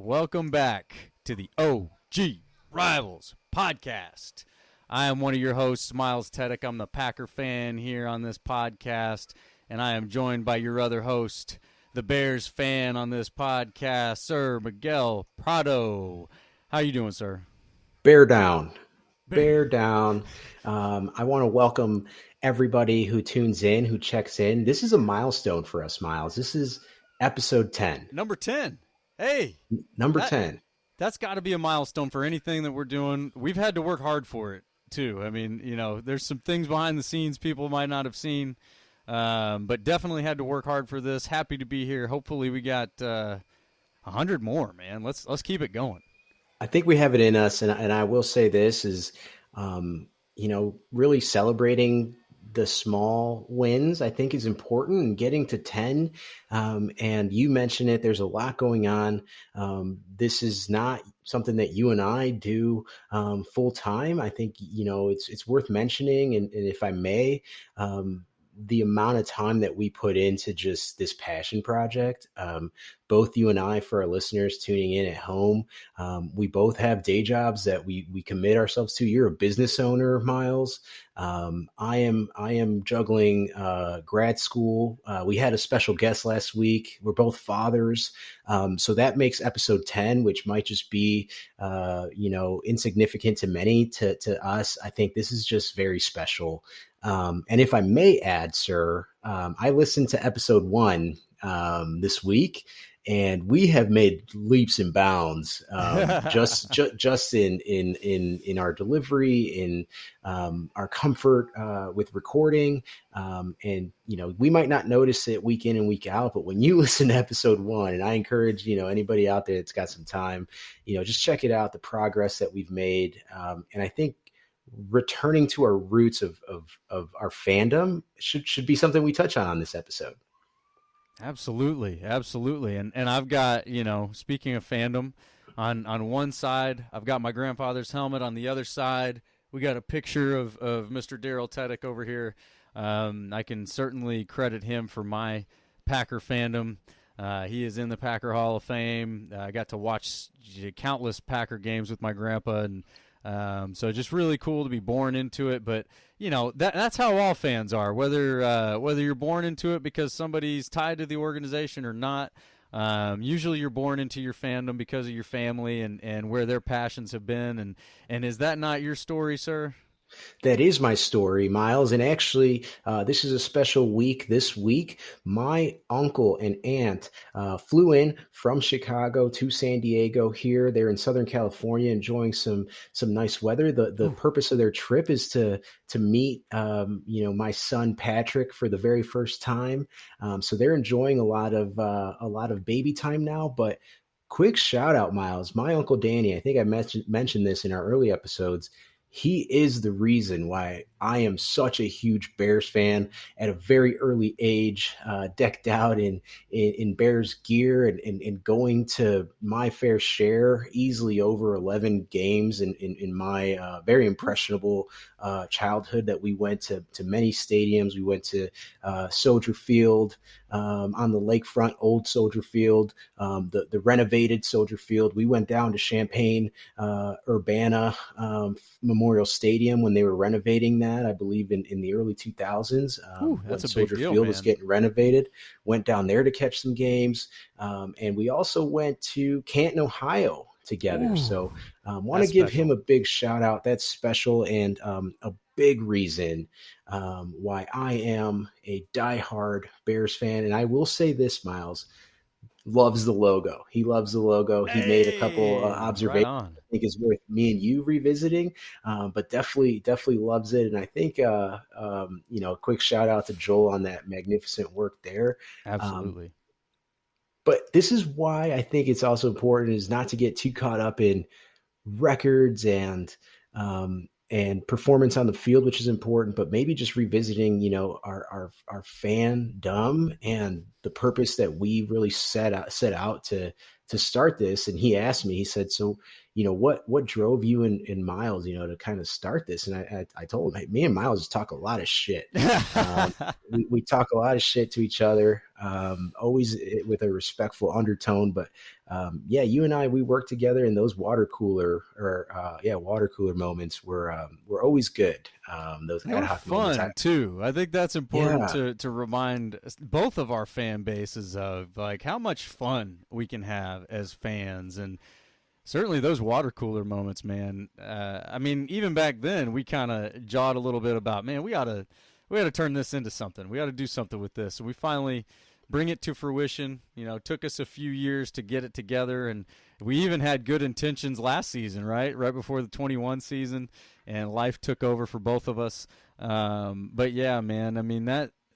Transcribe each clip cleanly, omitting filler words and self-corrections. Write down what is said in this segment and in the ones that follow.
welcome back to the OG Rivals podcast. I am one of your hosts, Myles. I'm the Packer fan here on this podcast, and I am joined by your other host, the Bears fan on this podcast, Sir Miguel Prado. How you doing, sir? Bear down. Bear down. I want to welcome everybody who tunes in, who checks in. This is a milestone for us, Myles. This is episode 10. Number 10. Hey. Number 10. That's got to be a milestone for anything that we're doing. We've had to work hard for it, too. I mean, you know, there's some things behind the scenes people might not have seen, but definitely had to work hard for this. Happy to be here. Hopefully we got 100 more, man. Let's keep it going. I think we have it in us, and I will say this is, really celebrating the small wins, I think, is important, and getting to 10. And you mentioned it, there's a lot going on. This is not something that you and I do full time. I think, it's worth mentioning. And if I may, the amount of time that we put into just this passion project, both you and I, for our listeners tuning in at home, we both have day jobs that we commit ourselves to. You're a business owner, Myles. I am juggling grad school. We had a special guest last week. We're both fathers. So that makes episode 10, which might just be, insignificant to many, to us. I think this is just very special. And if I may add, sir, I listened to episode 1 this week, and we have made leaps and bounds just in our delivery, in our comfort with recording. And, we might not notice it week in and week out, but when you listen to episode 1, and I encourage, anybody out there that's got some time, just check it out, the progress that we've made. And I think returning to our roots of our fandom should be something we touch on this episode. Absolutely. And I've got, speaking of fandom, on one side, I've got my grandfather's helmet. On the other side, we got a picture of Mr. Daryl Teddick over here. I can certainly credit him for my Packer fandom. He is in the Packer Hall of Fame. I got to watch countless Packer games with my grandpa, and so just really cool to be born into it. But, that's how all fans are, whether you're born into it because somebody's tied to the organization or not. Usually you're born into your fandom because of your family and where their passions have been. And is that not your story, sir? That is my story, Myles. And actually, this is a special week. This week, my uncle and aunt flew in from Chicago to San Diego here. They're in Southern California enjoying some nice weather. The purpose of their trip is to meet, my son, Patrick, for the very first time. So they're enjoying a lot of baby time now. But quick shout out, Myles, my Uncle Danny, I think I mentioned this in our early episodes. He is the reason why I am such a huge Bears fan at a very early age, decked out in Bears gear and going to my fair share, easily over 11 games in my very impressionable childhood that we went to many stadiums. We went to Soldier Field, on the lakefront, old Soldier Field, the renovated Soldier Field. We went down to Champaign, Urbana, Memorial Stadium when they were renovating that, I believe in the early 2000s. That's a Soldier big deal, Field man. was getting renovated. Went down there to catch some games. And we also went to Canton, Ohio together. Ooh, so want to give him a big shout out. That's special, and a big reason why I am a diehard Bears fan. And I will say this, Myles loves the logo. He loves the logo. He made a couple observations right I think is worth me and you revisiting, but definitely loves it. And I think, a quick shout out to Joel on that magnificent work there. Absolutely. But this is why I think it's also important is not to get too caught up in records and performance on the field, which is important, but maybe just revisiting, our fandom and the purpose that we really set out to start this. And he asked me, he said, so, what drove you and Myles, to kind of start this? And I told him, hey, me and Myles talk a lot of shit. We talk a lot of shit to each other. always with a respectful undertone. But yeah, you and I, we work together, and those water cooler moments were always good. Those They ad were hoc moments. fun too. I think that's important Yeah, to remind both of our fan bases of like how much fun we can have as fans, and certainly those water cooler moments, man. I mean, even back then, we kind of jawed a little bit about, man, we ought to turn this into something. We ought to do something with this. So we finally bring it to fruition. It took us a few years to get it together, and we even had good intentions last season, right before the 21 season, and life took over for both of us. But yeah, man, I mean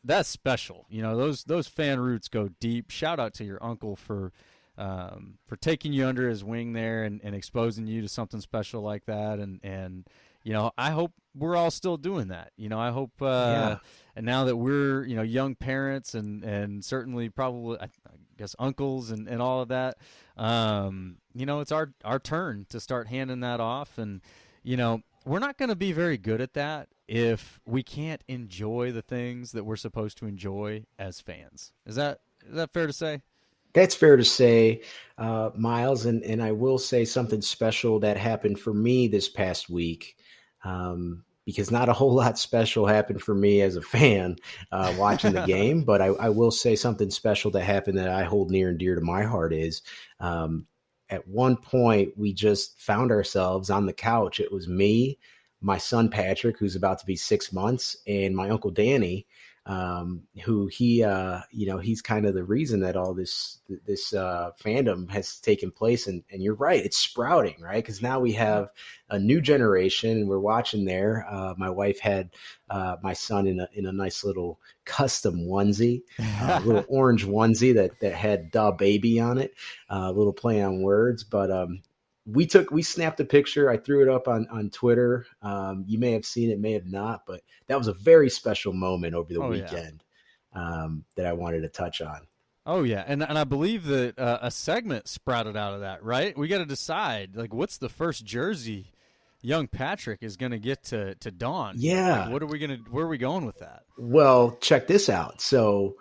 that's special. Those fan roots go deep. Shout out to your uncle for taking you under his wing there and exposing you to something special like that. And I hope we're all still doing that. I hope, yeah. and now that we're, young parents and certainly probably, I guess, uncles and all of that, it's our turn to start handing that off. And, we're not going to be very good at that if we can't enjoy the things that we're supposed to enjoy as fans. Is that fair to say? That's fair to say, Miles, and I will say something special that happened for me this past week, because not a whole lot special happened for me as a fan watching the game, but I will say something special that happened that I hold near and dear to my heart is at one point we just found ourselves on the couch. It was me, my son Patrick, who's about to be 6 months, and my uncle Danny, who he's kind of the reason that all this fandom has taken place. And you're right, it's sprouting, right? Because now we have a new generation, and we're watching there. My wife had my son in a nice little custom onesie, little orange onesie that had "da baby" on it, a little play on words, but we snapped a picture. I threw it up on Twitter. You may have seen it, may have not, but that was a very special moment over the weekend that I wanted to touch on. Oh yeah, and I believe that a segment sprouted out of that, right? We got to decide, like, what's the first jersey young Patrick is going to get to don? Yeah. Like, where are we going with that? Well, check this out. So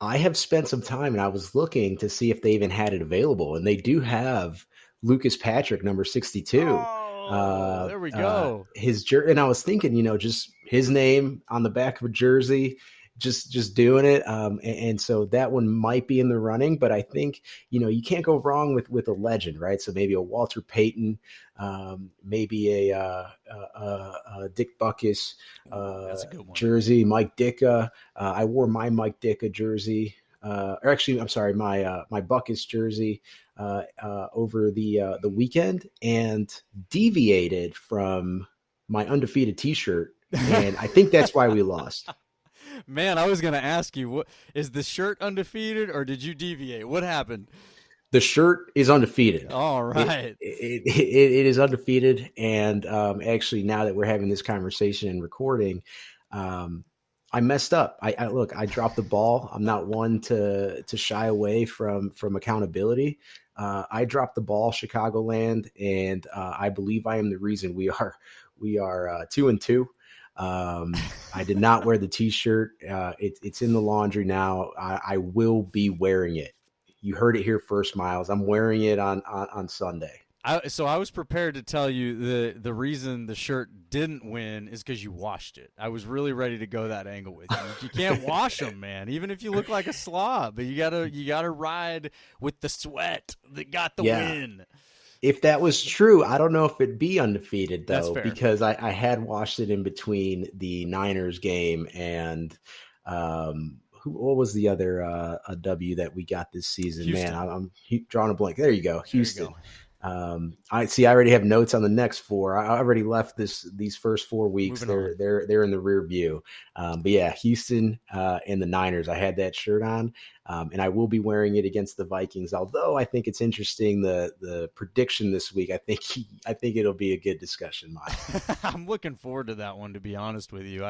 I have spent some time, and I was looking to see if they even had it available, and they do have Lucas Patrick, number 62. Oh, there we go. His jersey, and I was thinking, just his name on the back of a jersey, just doing it. And so that one might be in the running, but I think, you can't go wrong with a legend, right? So maybe a Walter Payton, maybe a Dick Butkus That's a good one. jersey, Mike Ditka. I wore my Mike Ditka jersey. Or actually, I'm sorry, my Butkus jersey over the weekend, and deviated from my undefeated T-shirt, and I think that's why we lost. Man, I was going to ask you, what is the shirt undefeated, or did you deviate? What happened? The shirt is undefeated. All right. It is undefeated, and actually, now that we're having this conversation and recording, I messed up. I dropped the ball. I'm not one to shy away from accountability. I dropped the ball, Chicagoland, and I believe I am the reason we are 2-2. I did not wear the T-shirt. It's in the laundry now. I will be wearing it. You heard it here first, Miles. I'm wearing it on Sunday. So I was prepared to tell you the reason the shirt didn't win is because you washed it. I was really ready to go that angle with you. You can't wash them, man. Even if you look like a slob, but you gotta ride with the sweat that got the win. If that was true, I don't know if it'd be undefeated though, because I had washed it in between the Niners game and what was the other W that we got this season? Houston. Man, I'm drawing a blank. There you go, Houston. I already have notes on the next four. I already left these first 4 weeks. They're in the rear view. But yeah, Houston and the Niners. I had that shirt on, and I will be wearing it against the Vikings. Although I think it's interesting the prediction this week. I think it'll be a good discussion, Mike. I'm looking forward to that one. To be honest with you,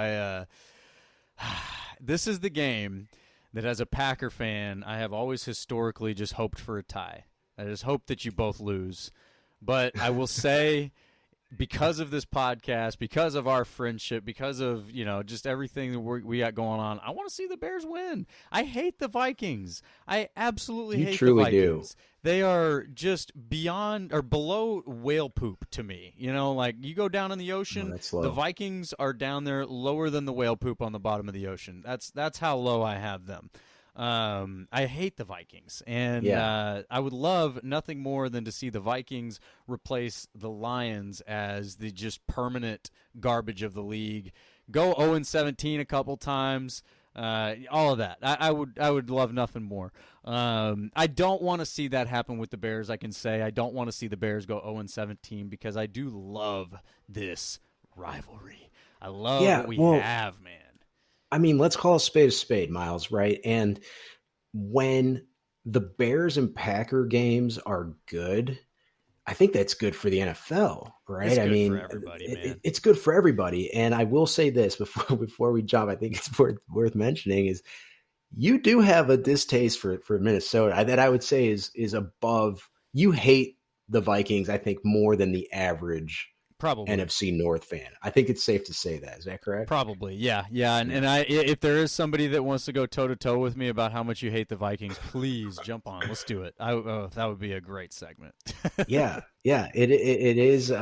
this is the game that, as a Packer fan, I have always historically just hoped for a tie. I just hope that you both lose. But I will say, because of this podcast, because of our friendship, because of, just everything that we got going on, I want to see the Bears win. I hate the Vikings. I absolutely You hate the truly do. Vikings. They are just beyond or below whale poop to me. Like you go down in the Oh, ocean, that's the low. Vikings are down there lower than the whale poop on the bottom of the ocean. That's how low I have them. I hate the Vikings, and Yeah. I would love nothing more than to see the Vikings replace the Lions as the just permanent garbage of the league. Go 0-17 a couple times. All of that. I would love nothing more. I don't want to see that happen with the Bears. I can say I don't want to see the Bears go 0-17 because I do love this rivalry. I love Yeah. what we Well, have, man. I mean, let's call a spade, Miles, right? And when the Bears and Packer games are good, I think that's good for the NFL, It's right? I good for mean, everybody, man. it's good for everybody. And I will say this before we jump, I think it's worth mentioning is you do have a distaste for Minnesota that I would say is above. You hate the Vikings, I think, more than the average Probably. NFC North fan. I think it's safe to say that. Is that correct? Probably, yeah, and Yeah. if there is somebody that wants to go toe to toe with me about how much you hate the Vikings, please jump on. Let's do it. That would be a great segment. Yeah, yeah, it is.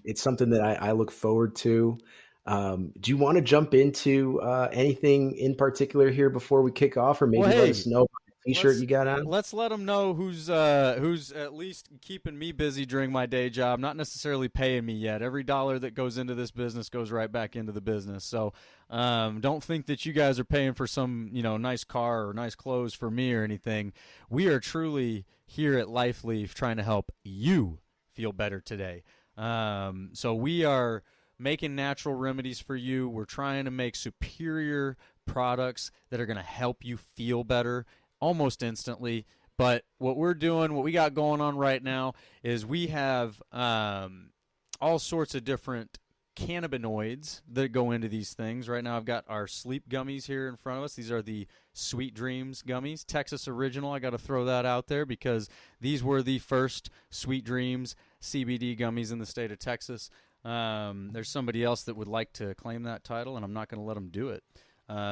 It's something that I look forward to. Do you want to jump into anything in particular here before we kick off, or Well, maybe let hey, us know about the T-shirt let's you got on? let's let them know who's at least keeping me busy during my day job, not necessarily paying me yet. Every dollar that goes into this business goes right back into the business. So don't think that you guys are paying for some nice car or nice clothes for me or anything. We are truly here at Life Leaf trying to help you feel better today. So we are making natural remedies for you. We're trying to make superior products that are going to help you feel better almost instantly. But what we're doing, what we got going on right now, is we have all sorts of different cannabinoids that go into these things. Right now, I've got our sleep gummies here in front of us. These are the Sweet Dreams gummies, Texas original. I got to throw that out there because these were the first Sweet Dreams CBD gummies in the state of Texas. There's somebody else that would like to claim that title, and I'm not going to let them do it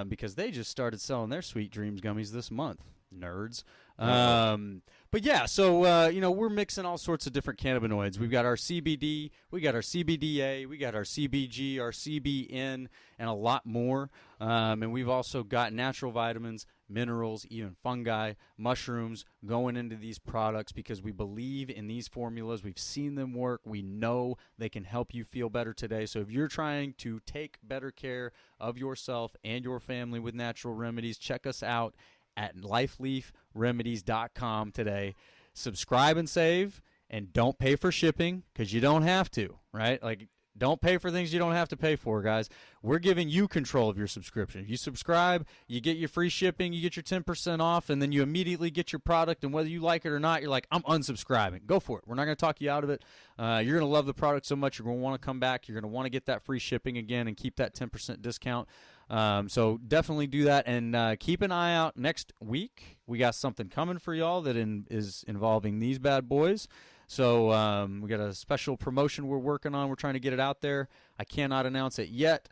because they just started selling their Sweet Dreams gummies this month. Nerds. But yeah, so we're mixing all sorts of different cannabinoids. We've got our CBD, we got our CBDA, we got our CBG, our CBN, and a lot more. And we've also got natural vitamins, minerals, even fungi, mushrooms going into these products because we believe in these formulas. We've seen them work. We know they can help you feel better today. So if you're trying to take better care of yourself and your family with natural remedies, check us out at lifeleafremedies.com today. Subscribe and save, and don't pay for shipping because you don't have to, right? Like, don't pay for things you don't have to pay for, guys. We're giving you control of your subscription. If you subscribe, you get your free shipping, you get your 10% off, and then you immediately get your product, and whether you like it or not, you're like, I'm unsubscribing. Go for it. We're not going to talk you out of it. You're going to love the product so much, you're going to want to come back. You're going to want to get that free shipping again and keep that 10% discount. So definitely do that, and keep an eye out next week. We got something coming for y'all that is involving these bad boys. So we got a special promotion we're working on. We're trying to get it out there. I cannot announce it yet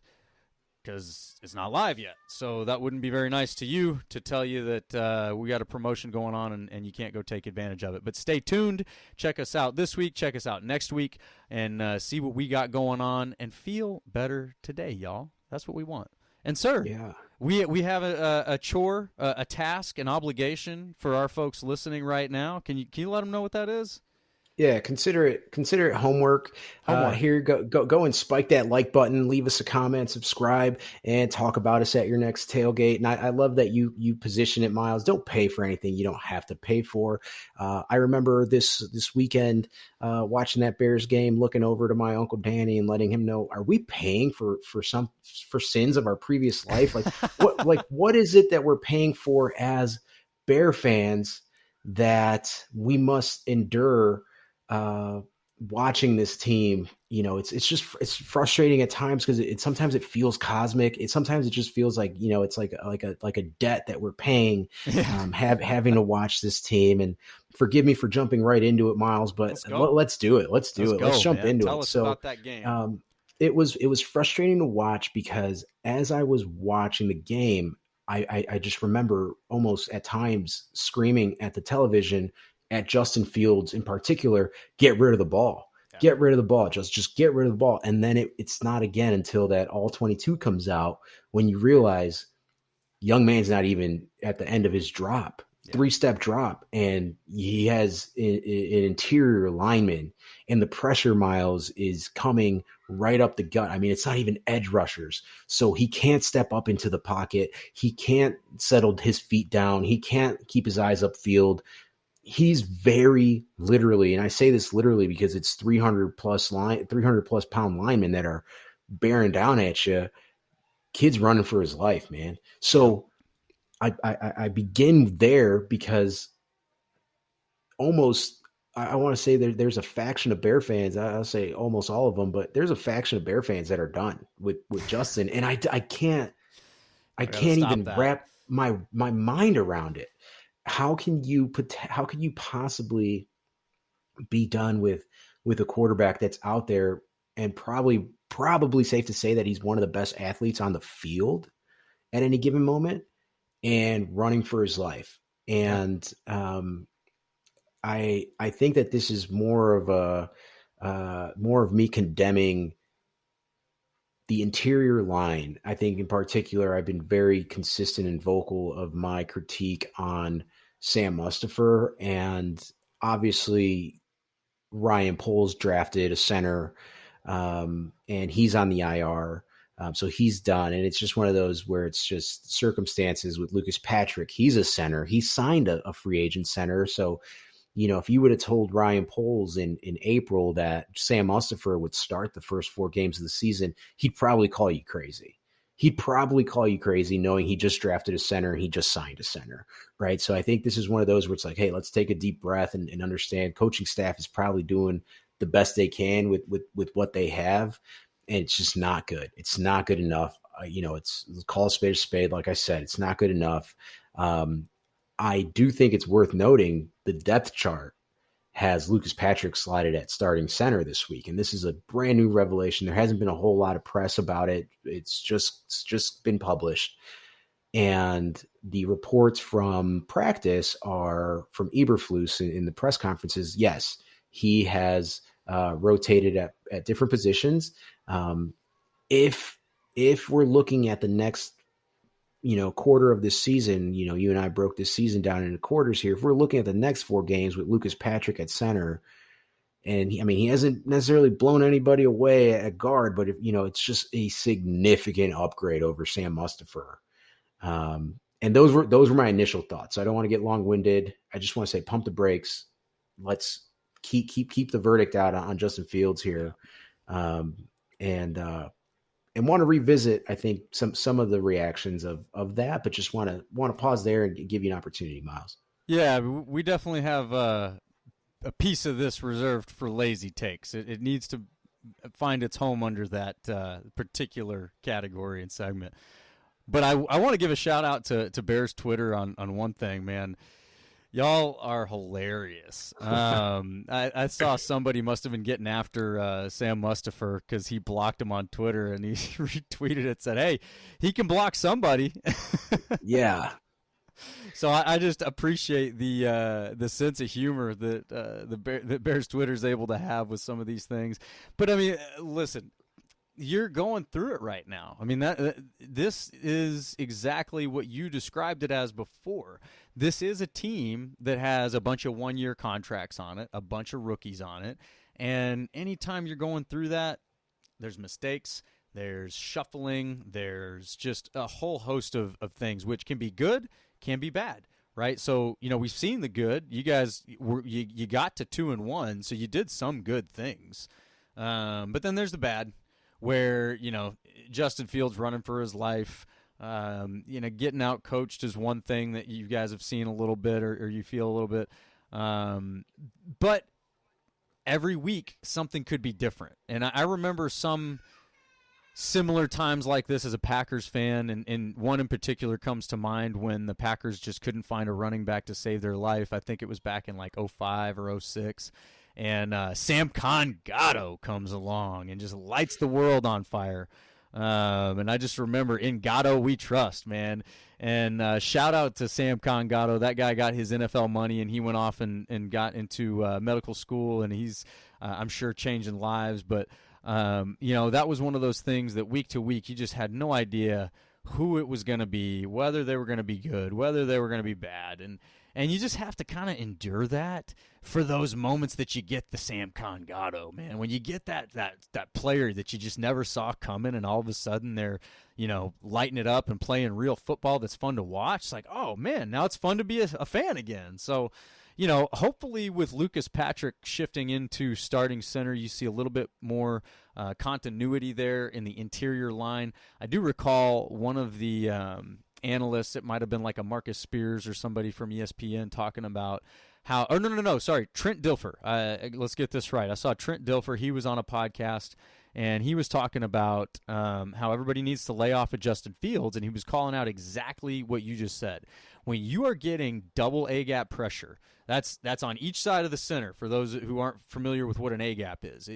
because it's not live yet. So that wouldn't be very nice to you to tell you that we got a promotion going on and you can't go take advantage of it. But stay tuned. Check us out this week. Check us out next week and see what we got going on and feel better today, y'all. That's what we want. And, sir, Yeah. we have a chore, a task, an obligation for our folks listening right now. Can you let them know what that is? Yeah, consider it homework. Homework. Here, go and spike that like button. Leave us a comment, subscribe, and talk about us at your next tailgate. And I love that you position it, Miles. Don't pay for anything you don't have to pay for. I remember this weekend watching that Bears game, looking over to my Uncle Danny and letting him know, are we paying for sins of our previous life? What is it that we're paying for as Bear fans that we must endure watching this team, it's frustrating at times because sometimes it feels cosmic. Sometimes it just feels like, it's like a debt that we're paying, Yeah. having to watch this team. And forgive me for jumping right into it, Myles, but Let's go. let's do it. Let's do Let's it. Let's go, jump man. into Tell it. us So, about that game. it was frustrating to watch because as I was watching the game, I just remember almost at times screaming at the television at Justin Fields in particular, get rid of the ball. Yeah. Get rid of the ball. Just get rid of the ball. And then it's not again until that all 22 comes out when you realize young man's not even at the end of his drop, Yeah. 3-step drop, and he has an interior lineman, and the pressure, Myles, is coming right up the gut. I mean, it's not even edge rushers, so he can't step up into the pocket. He can't settle his feet down. He can't keep his eyes upfield. He's very literally, and I say this literally because it's 300 plus pound linemen that are bearing down at you. Kid's running for his life, man. So I begin there because almost I want to say there's a faction of Bear fans. I'll say almost all of them, but there's a faction of Bear fans that are done with Justin, and I can't I gotta stop even that. wrap my mind around it. How can you possibly be done with a quarterback that's out there and probably safe to say that he's one of the best athletes on the field at any given moment and running for his life. Yeah. And I think that this is more of me condemning the interior line. I think in particular, I've been very consistent and vocal of my critique on Sam Mustipher, and obviously Ryan Poles drafted a center, and he's on the IR. So he's done. And it's just one of those where it's just circumstances with Lucas Patrick. He's a center. He signed a free agent center. So, if you would have told Ryan Poles in April that Sam Mustipher would start the first 4 games of the season, he'd probably call you crazy. He'd probably call you crazy knowing he just drafted a center and he just signed a center, right? So I think this is one of those where it's like, hey, let's take a deep breath and understand coaching staff is probably doing the best they can with what they have. And it's just not good. It's not good enough. It's call a spade, like I said, it's not good enough. I do think it's worth noting the depth chart has Lucas Patrick slotted at starting center this week. And this is a brand new revelation. There hasn't been a whole lot of press about it. It's just been published. And the reports from practice are from Eberflus in the press conferences. Yes, he has rotated at different positions. If we're looking at the next quarter of this season, you and I broke this season down into quarters here. If we're looking at the next 4 games with Lucas Patrick at center, and he hasn't necessarily blown anybody away at guard, but it's just a significant upgrade over Sam Mustipher. And those were my initial thoughts. I don't want to get long winded. I just want to say, pump the brakes. Let's keep the verdict out on Justin Fields here. And want to revisit, I think, some of the reactions of that, but just want to pause there and give you an opportunity, Myles. Yeah, we definitely have a piece of this reserved for lazy takes. It needs to find its home under that particular category and segment. But I want to give a shout out to Bears Twitter on one thing, man. Y'all are hilarious. I saw somebody must have been getting after Sam Mustipher because he blocked him on Twitter, and he retweeted it, said, "Hey, he can block somebody." Yeah. So I just appreciate the sense of humor that that Bears Twitter is able to have with some of these things. But I mean, listen, you're going through it right now. I mean, this is exactly what you described it as before. This is a team that has a bunch of 1-year contracts on it, a bunch of rookies on it, and anytime you're going through that, there's mistakes, there's shuffling, there's just a whole host of things, which can be good, can be bad, right? So, we've seen the good. You guys, you got to 2-1, so you did some good things. But then there's the bad, where, Justin Fields running for his life, getting out coached is one thing that you guys have seen a little bit or you feel a little bit. But every week something could be different. And I remember some similar times like this as a Packers fan, and one in particular comes to mind when the Packers just couldn't find a running back to save their life. I think it was back in like '05 or '06, and Sam Gatto comes along and just lights the world on fire. And I just remember, in Gatto we trust, man. And shout out to Sam Gatto. That guy got his NFL money, and he went off and got into medical school, and he's, I'm sure, changing lives. But that was one of those things that week to week you just had no idea who it was going to be, whether they were going to be good, whether they were going to be bad. And you just have to kind of endure that for those moments that you get the Sam Gatto, man. When you get that player that you just never saw coming, and all of a sudden they're, lighting it up and playing real football that's fun to watch. It's like, oh, man, now it's fun to be a fan again. So, hopefully with Lucas Patrick shifting into starting center, you see a little bit more continuity there in the interior line. I do recall one of the analysts, it might have been like a Marcus Spears or somebody from ESPN, talking about how, sorry, Trent Dilfer. Let's get this right. I saw Trent Dilfer. He was on a podcast, and he was talking about how everybody needs to lay off of Justin Fields, and he was calling out exactly what you just said. When you are getting double A-gap pressure, that's on each side of the center. For those who aren't familiar with what an A-gap is,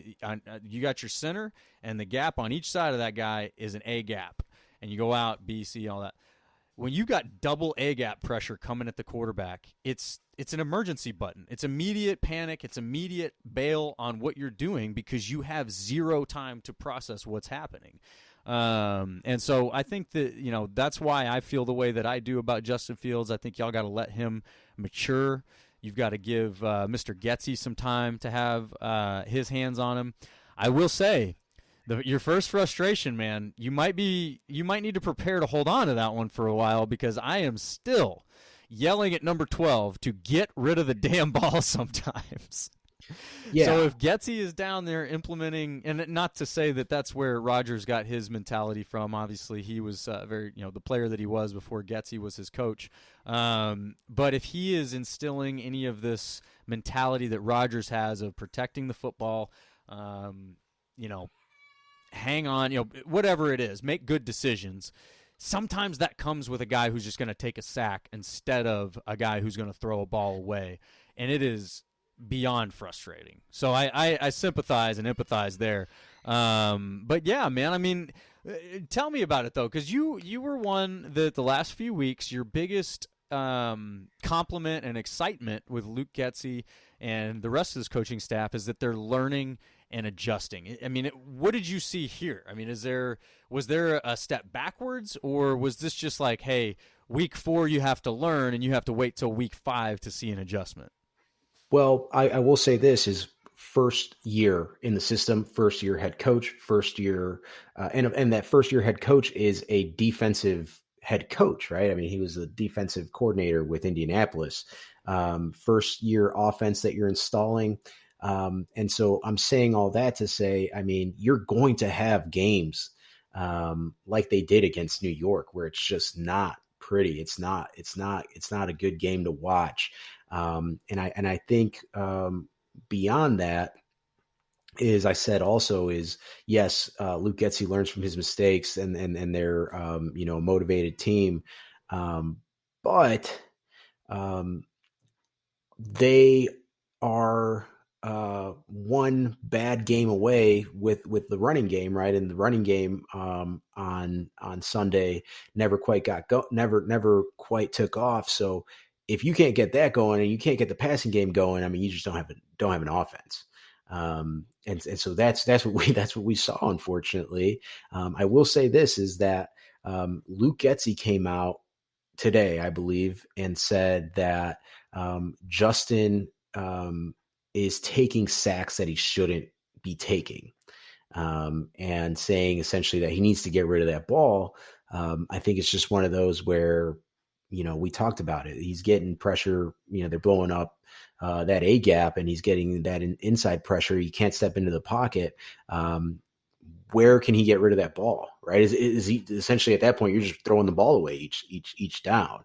you got your center, and the gap on each side of that guy is an A-gap, and you go out, B, C, all that. When you got double A-gap pressure coming at the quarterback, it's an emergency button. It's immediate panic. It's immediate bail on what you're doing, because you have zero time to process what's happening. And so I think that, that's why I feel the way that I do about Justin Fields. I think y'all got to let him mature. You've got to give Mr. Getsy some time to have his hands on him. I will say, your first frustration, man, you might need to prepare to hold on to that one for a while, because I am still yelling at number 12 to get rid of the damn ball sometimes. Yeah. So if Getsy is down there implementing, and not to say that that's where Rodgers got his mentality from. Obviously, he was very, the player that he was before Getsy was his coach. But if he is instilling any of this mentality that Rodgers has of protecting the football, hang on, whatever it is, make good decisions. Sometimes that comes with a guy who's just going to take a sack instead of a guy who's going to throw a ball away. And it is beyond frustrating. So I sympathize and empathize there. But yeah, man, I mean, tell me about it though, because you were one that the last few weeks, your biggest compliment and excitement with Luke Getsy and the rest of this coaching staff is that they're learning and adjusting. I mean, what did you see here? I mean, was there a step backwards, or was this just like, hey, week 4 you have to learn and you have to wait till week 5 to see an adjustment? Well, I will say this is first year in the system, first year head coach, first year, and that first year head coach is a defensive head coach, right? I mean, he was the defensive coordinator with Indianapolis. First year offense that you're installing. And so I'm saying all that to say, I mean, you're going to have games like they did against New York, where it's just not pretty. It's not a good game to watch. And I think beyond that is, I said also is, yes, Luke Getsy learns from his mistakes, and they're a motivated team, but they are one bad game away with the running game, right? And the running game on Sunday never quite never quite took off. So if you can't get that going and you can't get the passing game going, I mean, you just don't have an offense. And so that's what we saw, unfortunately. I will say this is that Luke Getsy came out today, I believe, and said that Justin is taking sacks that he shouldn't be taking, and saying essentially that he needs to get rid of that ball. I think it's just one of those where, we talked about it. He's getting pressure, they're blowing up that A gap, and he's getting that inside pressure. He can't step into the pocket. Where can he get rid of that ball? Right? Is he essentially at that point, you're just throwing the ball away each down.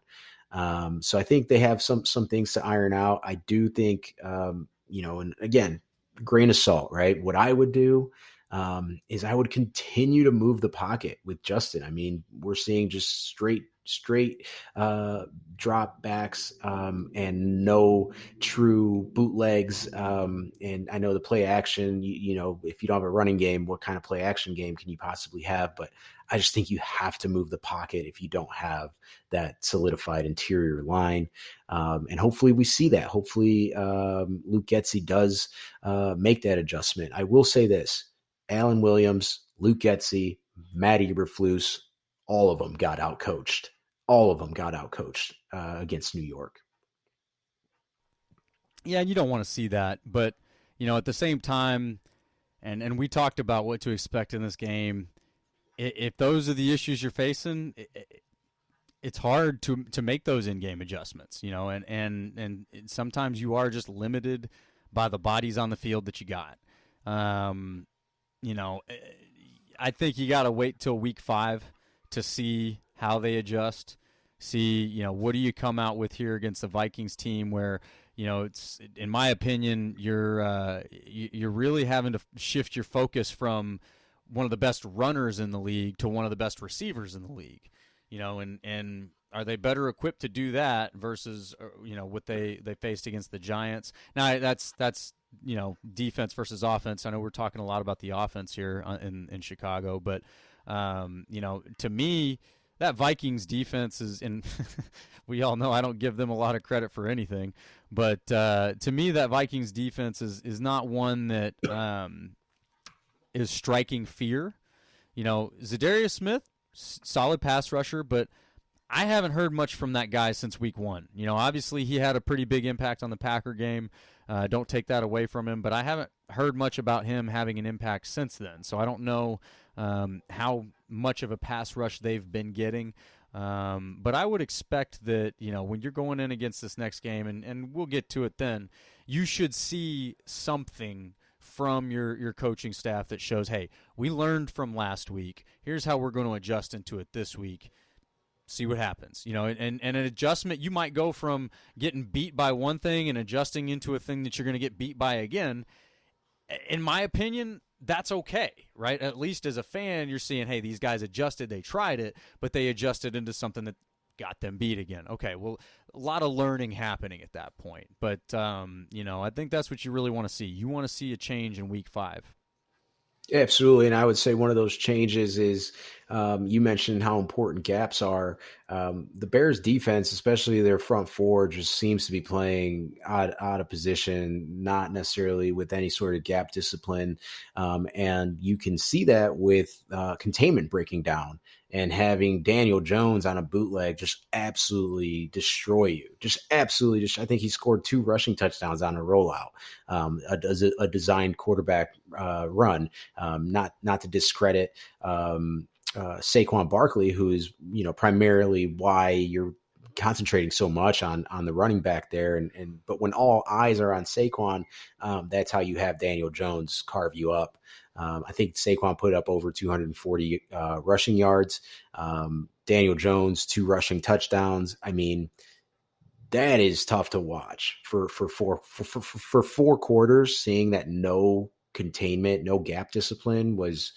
So I think they have some things to iron out. I do think, and again, grain of salt, right? What I would do is I would continue to move the pocket with Justin. I mean, we're seeing just straight drop backs and no true bootlegs. And I know the play action, you know, if you don't have a running game, what kind of play action game can you possibly have? But I just think you have to move the pocket if you don't have that solidified interior line. And hopefully we see that. Hopefully Luke Getsy does make that adjustment. I will say this: Alan Williams, Luke Getsy, Matt Eberflus, all of them got outcoached. All of them got outcoached against New York. Yeah, and you don't want to see that, but you know, at the same time, and we talked about what to expect in this game. If those are the issues you're facing, it's hard to make those in-game adjustments, you know, and sometimes you are just limited by the bodies on the field that you got. You know, I think you got to wait till week 5 to see how they adjust. See, you know, what do you come out with here against the Vikings team where, you know, it's, in my opinion, you're really having to shift your focus from one of the best runners in the league to one of the best receivers in the league, you know, and are they better equipped to do that versus, you know, what they faced against the Giants? Now that's, you know, defense versus offense. I know we're talking a lot about the offense here in Chicago, but, you know, to me, that Vikings defense is, and we all know I don't give them a lot of credit for anything, but to me, that Vikings defense is not one that is striking fear. You know, Zadarius Smith, solid pass rusher, but I haven't heard much from that guy since week 1. You know, obviously he had a pretty big impact on the Packer game. Don't take that away from him, but I haven't heard much about him having an impact since then. So I don't know how much of a pass rush they've been getting. But I would expect that, you know, when you're going in against this next game, and we'll get to it then, you should see something from your coaching staff that shows, hey, we learned from last week. Here's how we're going to adjust into it this week. See what happens, you know, and an adjustment, you might go from getting beat by one thing and adjusting into a thing that you're going to get beat by again. In my opinion, that's okay, right? At least as a fan, you're seeing, hey, these guys adjusted, they tried it, but they adjusted into something that got them beat again. Okay, well, a lot of learning happening at that point. But, you know, I think that's what you really want to see. You want to see a change in week 5. Absolutely. And I would say one of those changes is you mentioned how important gaps are. The Bears defense, especially their front four, just seems to be playing out of position, not necessarily with any sort of gap discipline. And you can see that with containment breaking down and having Daniel Jones on a bootleg just absolutely destroy you. Just absolutely. I think he scored 2 rushing touchdowns on a rollout, a designed quarterback run. Not to discredit Saquon Barkley, who is, you know, primarily why you're concentrating so much on the running back there. But when all eyes are on Saquon, that's how you have Daniel Jones carve you up. I think Saquon put up over 240 rushing yards. Daniel Jones, 2 rushing touchdowns. I mean, that is tough to watch for 4 quarters, seeing that no containment, no gap discipline was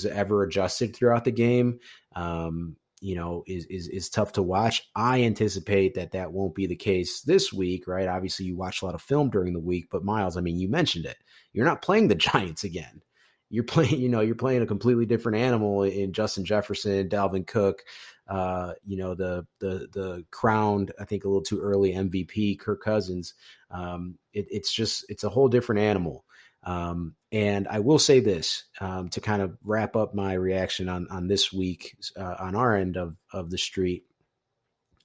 ever adjusted throughout the game. You know, is tough to watch. I anticipate that won't be the case this week, right? Obviously you watch a lot of film during the week, but Myles, I mean, you mentioned it. You're not playing the Giants again. You're playing a completely different animal in Justin Jefferson, Dalvin Cook, you know, the crowned, I think a little too early MVP, Kirk Cousins. It's a whole different animal. And I will say this, to kind of wrap up my reaction on this week, on our end of the street.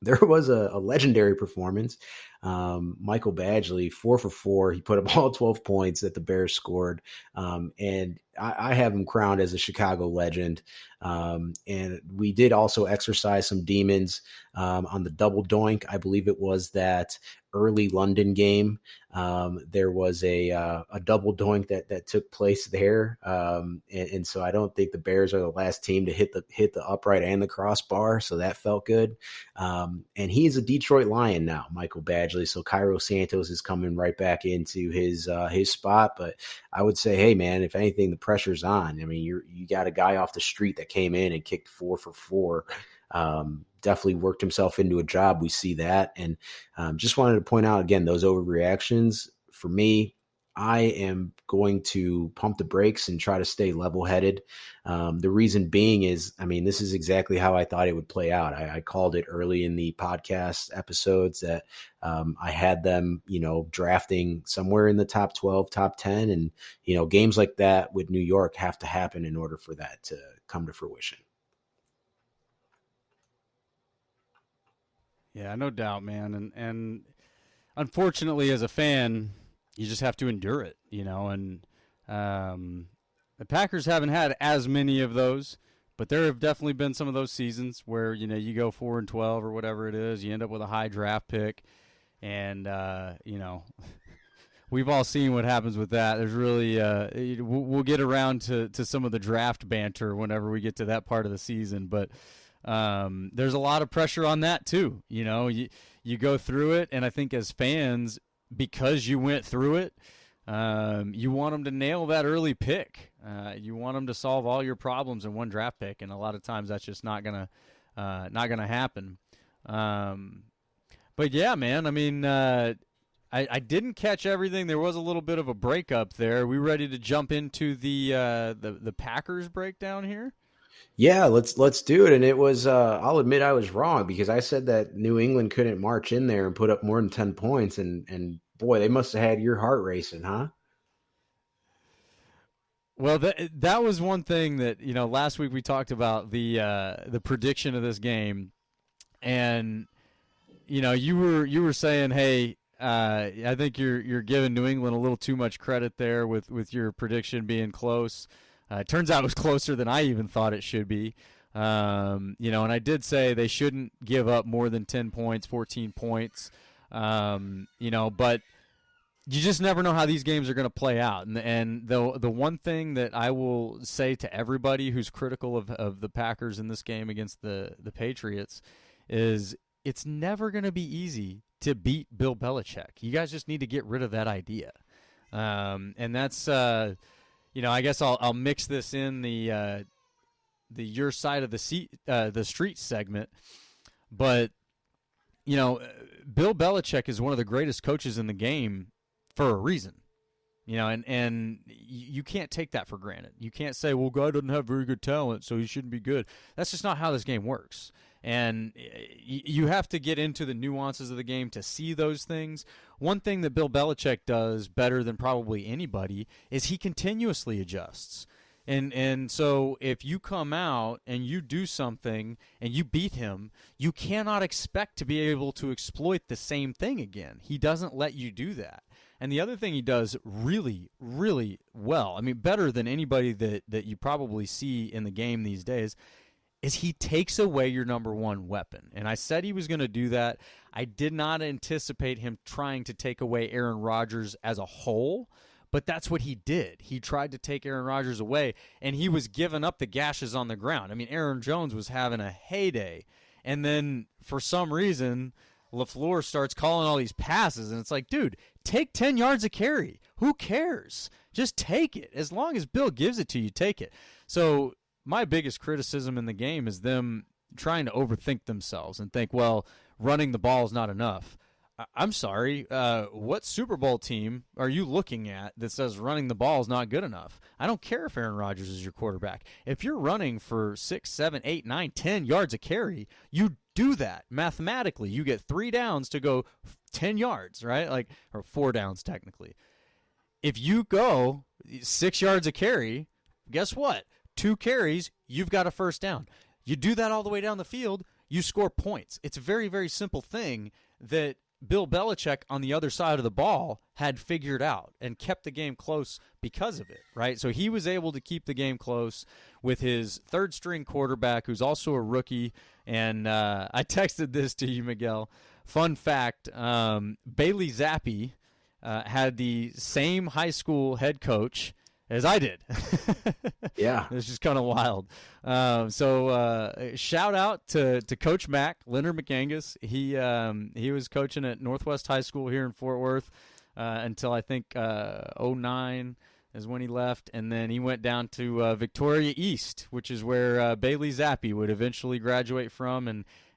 There was a legendary performance. Michael Badgley, 4 for 4. He put up all 12 points that the Bears scored. And I have him crowned as a Chicago legend. And we did also exercise some demons on the double doink. I believe it was that early London game. There was a double doink that took place there. And so I don't think the Bears are the last team to hit the upright and the crossbar. So that felt good. And he is a Detroit Lion now, Michael Badgley. So Cairo Santos is coming right back into his spot. But I would say, hey man, if anything, the pressure's on. I mean, you got a guy off the street that came in and kicked 4 for 4. Definitely worked himself into a job. We see that. And just wanted to point out again, those overreactions for me, I am going to pump the brakes and try to stay level-headed. The reason being is, I mean, this is exactly how I thought it would play out. I called it early in the podcast episodes that I had them, drafting somewhere in the top 12, top 10. And, games like that with New York have to happen in order for that to come to fruition. Yeah, no doubt, man. And unfortunately, as a fan, you just have to endure it, And the Packers haven't had as many of those, but there have definitely been some of those seasons where you go 4-12 or whatever it is, you end up with a high draft pick, and we've all seen what happens with that. There's really we'll get around to some of the draft banter whenever we get to that part of the season, but. There's a lot of pressure on that too. You go through it, and I think as fans, because you went through it, you want them to nail that early pick. You want them to solve all your problems in one draft pick, and a lot of times that's just not gonna happen. But yeah, man. I mean, I didn't catch everything. There was a little bit of a breakup there. Are we ready to jump into the Packers breakdown here? Yeah, let's do it. And it was I'll admit I was wrong because I said that New England couldn't march in there and put up more than 10 points, and boy, they must have had your heart racing, huh? Well, that was one thing that last week we talked about the prediction of this game, and you were saying, hey, I think you're giving New England a little too much credit there with your prediction being close. It turns out it was closer than I even thought it should be. And I did say they shouldn't give up more than 10 points, 14 points. But you just never know how these games are going to play out. And the one thing that I will say to everybody who's critical of the Packers in this game against the Patriots is it's never going to be easy to beat Bill Belichick. You guys just need to get rid of that idea. And that's I guess I'll mix this in the your side of the street segment, but Bill Belichick is one of the greatest coaches in the game for a reason, and you can't take that for granted. You can't say, well, God doesn't have very good talent, so he shouldn't be good. That's just not how this game works. And you have to get into the nuances of the game to see those things. One thing that Bill Belichick does better than probably anybody is he continuously adjusts. And so if you come out and you do something and you beat him, you cannot expect to be able to exploit the same thing again. He doesn't let you do that. And the other thing he does really, really well, I mean, better than anybody that you probably see in the game these days, is he takes away your number one weapon. And I said he was going to do that. I did not anticipate him trying to take away Aaron Rodgers as a whole, but that's what he did. He tried to take Aaron Rodgers away, and he was giving up the gashes on the ground. I mean, Aaron Jones was having a heyday. And then for some reason, LaFleur starts calling all these passes, and it's like, dude, take 10 yards a carry. Who cares? Just take it. As long as Bill gives it to you, take it. So my biggest criticism in the game is them trying to overthink themselves and think, well, running the ball is not enough. I'm sorry. What Super Bowl team are you looking at that says running the ball is not good enough? I don't care if Aaron Rodgers is your quarterback. If you're running for 6, 7, 8, 9, 10 yards a carry, you do that mathematically. You get 3 downs to go 10 yards, right? Or 4 downs technically. If you go 6 yards a carry, guess what? 2 carries, you've got a first down. You do that all the way down the field, you score points. It's a very, very simple thing that Bill Belichick on the other side of the ball had figured out and kept the game close because of it, right? So he was able to keep the game close with his third-string quarterback, who's also a rookie. And I texted this to you, Miguel. Fun fact, Bailey Zappi had the same high school head coach as I did. Yeah. It's just kind of wild. So shout out to Coach Mack, Leonard McAngus. He was coaching at Northwest High School here in Fort Worth until I think '09 is when he left, and then he went down to Victoria East, which is where Bailey Zappi would eventually graduate from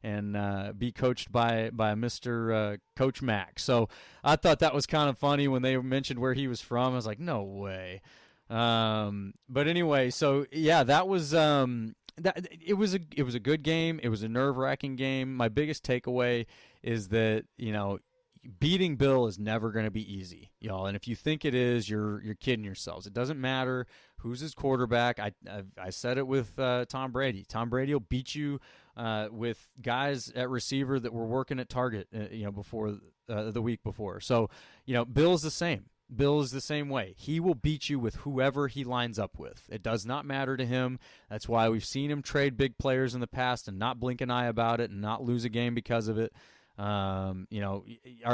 and be coached by Mr. Coach Mack. So I thought that was kind of funny when they mentioned where he was from. I was like, no way. But anyway, so yeah, that was it was a good game. It was a nerve-wracking game. My biggest takeaway is that, beating Bill is never going to be easy, y'all. And if you think it is, you're kidding yourselves. It doesn't matter who's his quarterback. I said it with Tom Brady. Tom Brady will beat you with guys at receiver that were working at target, before the week before. So, Bill's the same. Bill is the same way. He will beat you with whoever he lines up with. It does not matter to him. That's why we've seen him trade big players in the past and not blink an eye about it and not lose a game because of it. Are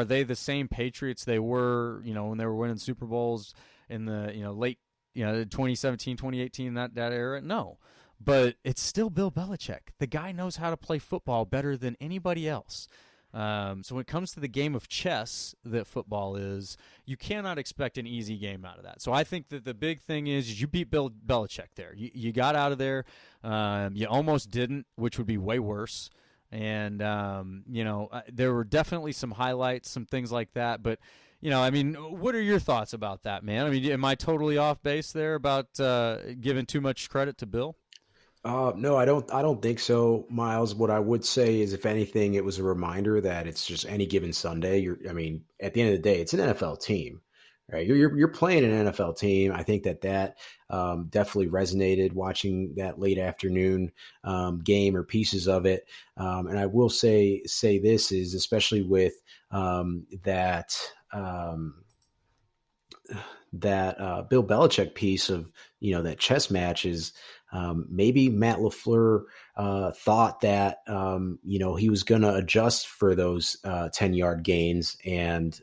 they the same Patriots they were, when they were winning Super Bowls in the, late, 2017, 2018, that era? No. But it's still Bill Belichick. The guy knows how to play football better than anybody else. So when it comes to the game of chess that football is, you cannot expect an easy game out of that. So I think that the big thing is you beat Bill Belichick there. You got out of there. You almost didn't, which would be way worse. And, there were definitely some highlights, some things like that. But, what are your thoughts about that, man? Am I totally off base there about giving too much credit to Bill? No, I don't think so, Miles. What I would say is, if anything, it was a reminder that it's just any given Sunday. At the end of the day, it's an NFL team, right? You're playing an NFL team. I think that definitely resonated watching that late afternoon game or pieces of it. And I will say this is especially with that Bill Belichick piece of, that chess match is, maybe Matt LaFleur thought that, he was going to adjust for those 10-yard gains and,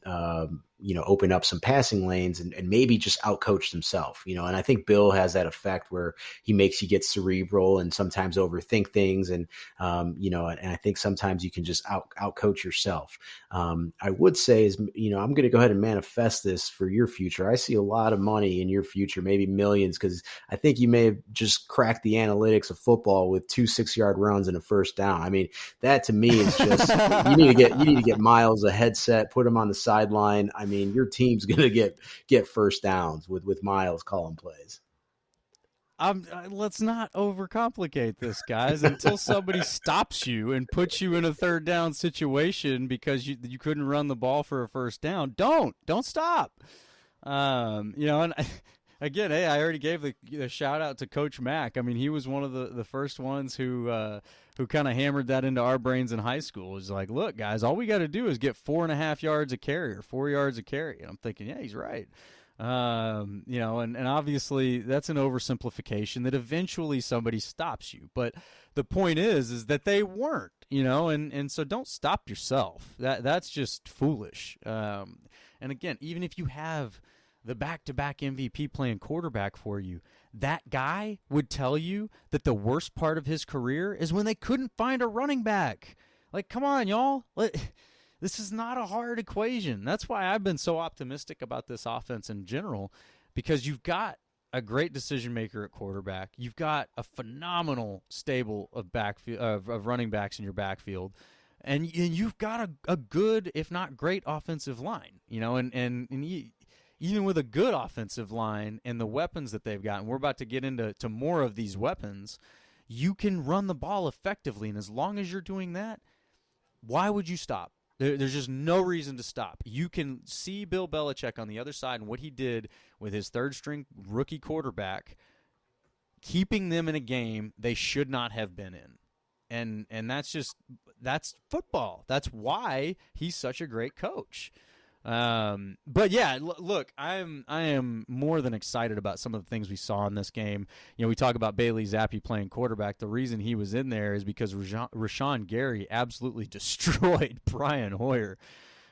open up some passing lanes and maybe just outcoached himself, and I think Bill has that effect where he makes you get cerebral and sometimes overthink things. And, and I think sometimes you can just outcoach yourself. I would say is, I'm going to go ahead and manifest this for your future. I see a lot of money in your future, maybe millions, because I think you may have just cracked the analytics of football with 2 6-yard runs and a first down. That to me is just, you need to get Myles a headset, put him on the sideline. Your team's going to get first downs with Myles calling plays. Let's not overcomplicate this, guys. Until somebody stops you and puts you in a third down situation because you couldn't run the ball for a first down, don't stop. And again, hey, I already gave the shout out to Coach Mack. He was one of the first ones who kind of hammered that into our brains in high school. It was like, look, guys, all we got to do is get 4.5 yards a carry or 4 yards a carry. And I'm thinking, yeah, he's right. And obviously that's an oversimplification that eventually somebody stops you. But the point is that they weren't, and so don't stop yourself. That's just foolish. And again, even if you have the back-to-back MVP playing quarterback for you, that guy would tell you that the worst part of his career is when they couldn't find a running back. Like, come on, y'all. This is not a hard equation. That's why I've been so optimistic about this offense in general, because you've got a great decision maker at quarterback. You've got a phenomenal stable of running backs in your backfield. And you've got a good, if not great, offensive line. Even with a good offensive line and the weapons that they've got, and we're about to get into more of these weapons, you can run the ball effectively. And as long as you're doing that, why would you stop? There's just no reason to stop. You can see Bill Belichick on the other side and what he did with his third-string rookie quarterback, keeping them in a game they should not have been in. And that's just that's football. That's why he's such a great coach. But yeah, look, I am more than excited about some of the things we saw in this game. We talk about Bailey Zappi playing quarterback. The reason he was in there is because Rashawn Gary absolutely destroyed Brian Hoyer.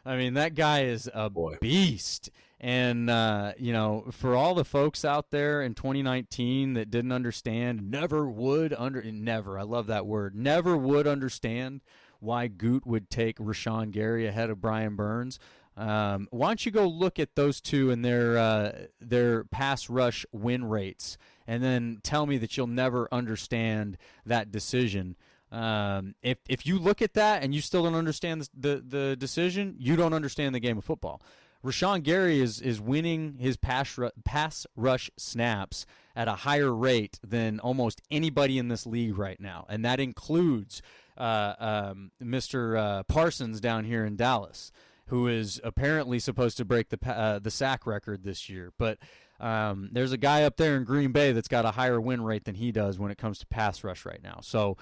I mean, that guy is a beast. And, for all the folks out there in 2019 that didn't understand, never, I love that word, never would understand why Goot would take Rashawn Gary ahead of Brian Burns. Why don't you go look at those two and their pass rush win rates, and then tell me that you'll never understand that decision. If you look at that and you still don't understand the decision, you don't understand the game of football. Rashawn Gary is winning his pass rush snaps at a higher rate than almost anybody in this league right now, and that includes Mr. Parsons down here in Dallas, who is apparently supposed to break the sack record this year. But there's a guy up there in Green Bay that's got a higher win rate than he does when it comes to pass rush right now. So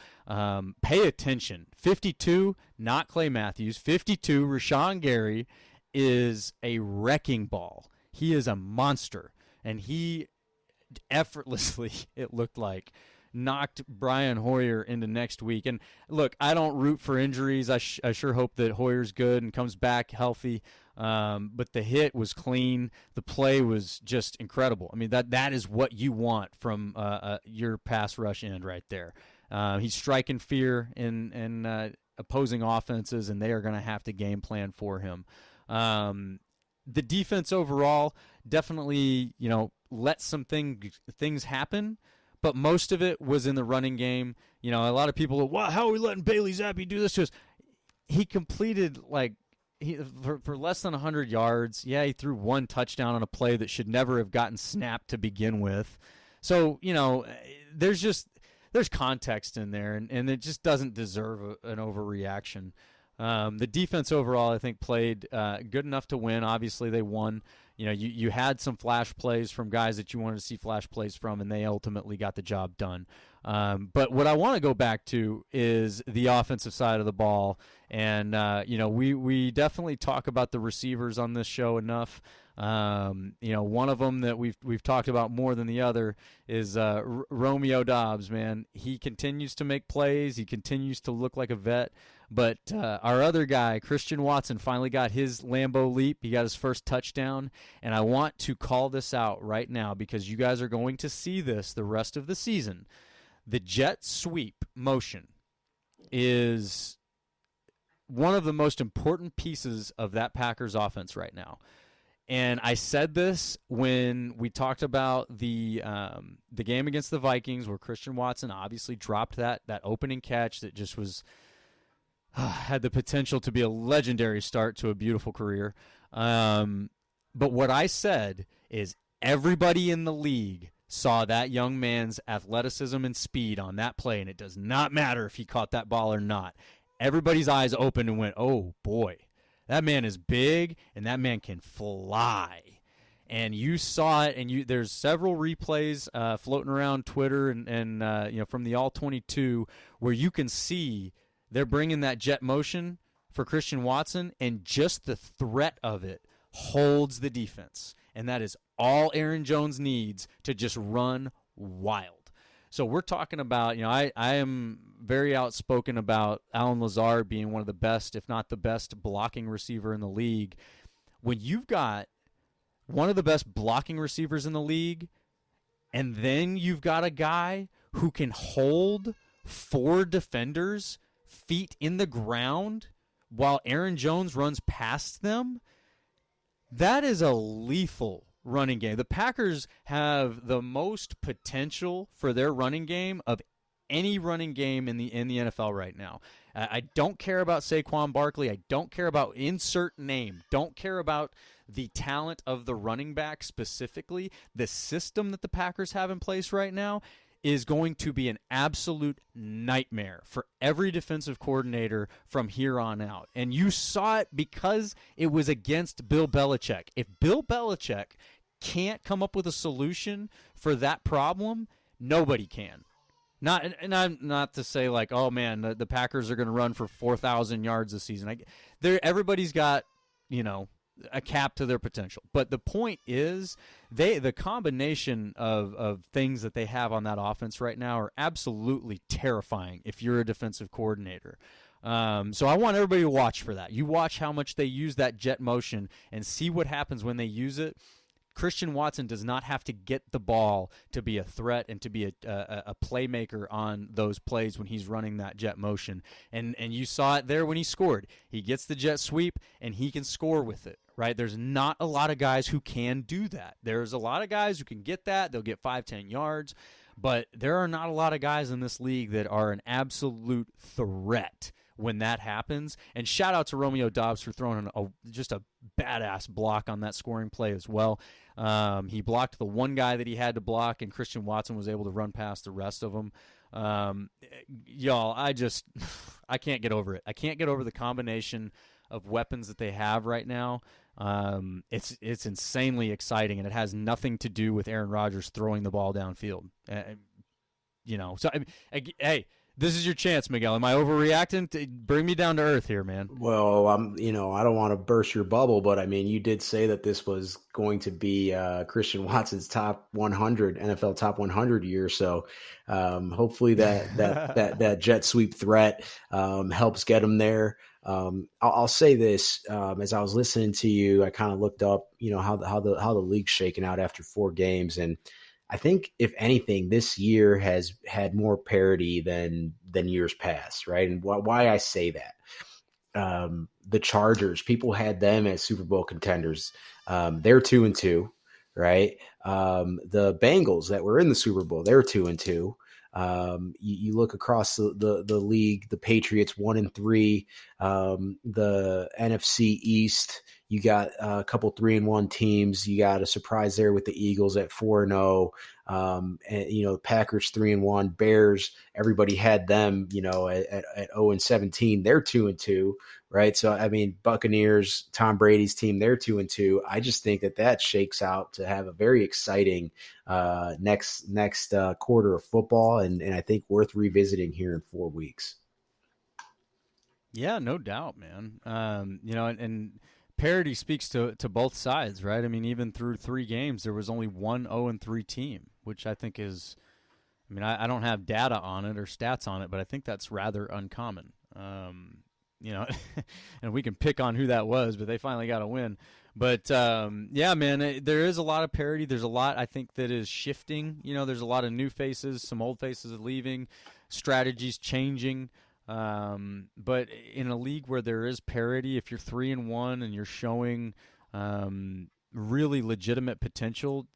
pay attention. 52, not Clay Matthews. 52, Rashawn Gary is a wrecking ball. He is a monster. And he effortlessly, it looked like, knocked Brian Hoyer into next week. And look, I don't root for injuries. I sure hope that Hoyer's good and comes back healthy. But the hit was clean. The play was just incredible. I mean, that is what you want from your pass rush end right there. He's striking fear in opposing offenses, and they are going to have to game plan for him. The defense overall definitely, let some things happen. But most of it was in the running game. A lot of people, how are we letting Bailey Zappi do this to us? He completed for less than 100 yards. Yeah, he threw one touchdown on a play that should never have gotten snapped to begin with. So, there's context in there, and it just doesn't deserve an overreaction. The defense overall, I think, played good enough to win. Obviously, they won. You had some flash plays from guys that you wanted to see flash plays from, and they ultimately got the job done. But what I want to go back to is the offensive side of the ball. And, we definitely talk about the receivers on this show enough. One of them that we've talked about more than the other is Romeo Doubs, man. He continues to make plays. He continues to look like a vet. But our other guy, Christian Watson, finally got his Lambeau leap. He got his first touchdown. And I want to call this out right now because you guys are going to see this the rest of the season. The jet sweep motion is one of the most important pieces of that Packers offense right now. And I said this when we talked about the game against the Vikings, where Christian Watson obviously dropped that opening catch that just was had the potential to be a legendary start to a beautiful career. But what I said is everybody in the league saw that young man's athleticism and speed on that play, and it does not matter if he caught that ball or not. Everybody's eyes opened and went, oh, boy. That man is big, and that man can fly. And you saw it, and there's several replays floating around Twitter and from the All-22 where you can see they're bringing that jet motion for Christian Watson, and just the threat of it holds the defense. And that is all Aaron Jones needs to just run wild. So we're talking about, I am very outspoken about Allen Lazard being one of the best, if not the best, blocking receiver in the league. When you've got one of the best blocking receivers in the league, and then you've got a guy who can hold 4 defenders feet in the ground while Aaron Jones runs past them, that is a lethal running game. The Packers have the most potential for their running game of any running game in the NFL right now. I don't care about Saquon Barkley. I don't care about insert name. Don't care about the talent of the running back specifically. The system that the Packers have in place right now is going to be an absolute nightmare for every defensive coordinator from here on out. And you saw it because it was against Bill Belichick. If Bill Belichick can't come up with a solution for that problem, nobody can. Not to say like, oh man, the Packers are going to run for 4,000 yards this season. Everybody's got, you know, a cap to their potential. But the point is, the combination of things that they have on that offense right now are absolutely terrifying if you're a defensive coordinator. So I want everybody to watch for that. You watch how much they use that jet motion and see what happens when they use it. Christian Watson does not have to get the ball to be a threat and to be a playmaker on those plays when he's running that jet motion. And you saw it there when he scored. He gets the jet sweep, and he can score with it, right? There's not a lot of guys who can do that. There's a lot of guys who can get that. They'll get 5-10 yards. But there are not a lot of guys in this league that are an absolute threat when that happens. And shout out to Romeo Doubs for throwing just a badass block on that scoring play as well. He blocked the one guy that he had to block, and Christian Watson was able to run past the rest of them. Y'all, I can't get over it. I can't get over the combination of weapons that they have right now. It's insanely exciting, and it has nothing to do with Aaron Rodgers throwing the ball downfield. Hey, this is your chance, Miguel. Am I overreacting? Bring me down to earth here, man. Well, I don't want to burst your bubble, but I mean, you did say that this was going to be Christian Watson's top 100 NFL top 100 year. So hopefully that jet sweep threat helps get him there. I'll say this, as I was listening to you, I kind of looked up, how the league's shaking out after 4 games, and I think if anything, this year has had more parity than years past, right? And why I say that, the Chargers, people had them as Super Bowl contenders. They're 2-2, right? The Bengals that were in the Super Bowl, they're 2-2. You look across the league, the Patriots 1-3, the NFC East, you got a couple 3-1 teams. You got a surprise there with the Eagles at 4-0. And the Packers 3-1, Bears, everybody had them, at 0-17. They're 2-2, right? So I mean, Buccaneers, Tom Brady's team, they're 2-2. I just think that shakes out to have a very exciting next quarter of football, and I think worth revisiting here in 4 weeks. Yeah, no doubt, man. And parity speaks to both sides, right? I mean, even through 3 games, there was only one 0-3 team, which I think is, I don't have data on it or stats on it, but I think that's rather uncommon. And we can pick on who that was, but they finally got a win. But, yeah, man, there is a lot of parity. There's a lot, I think, that is shifting. There's a lot of new faces, some old faces are leaving, strategies changing. But in a league where there is parity, if you're 3-1 and you're showing really legitimate potential,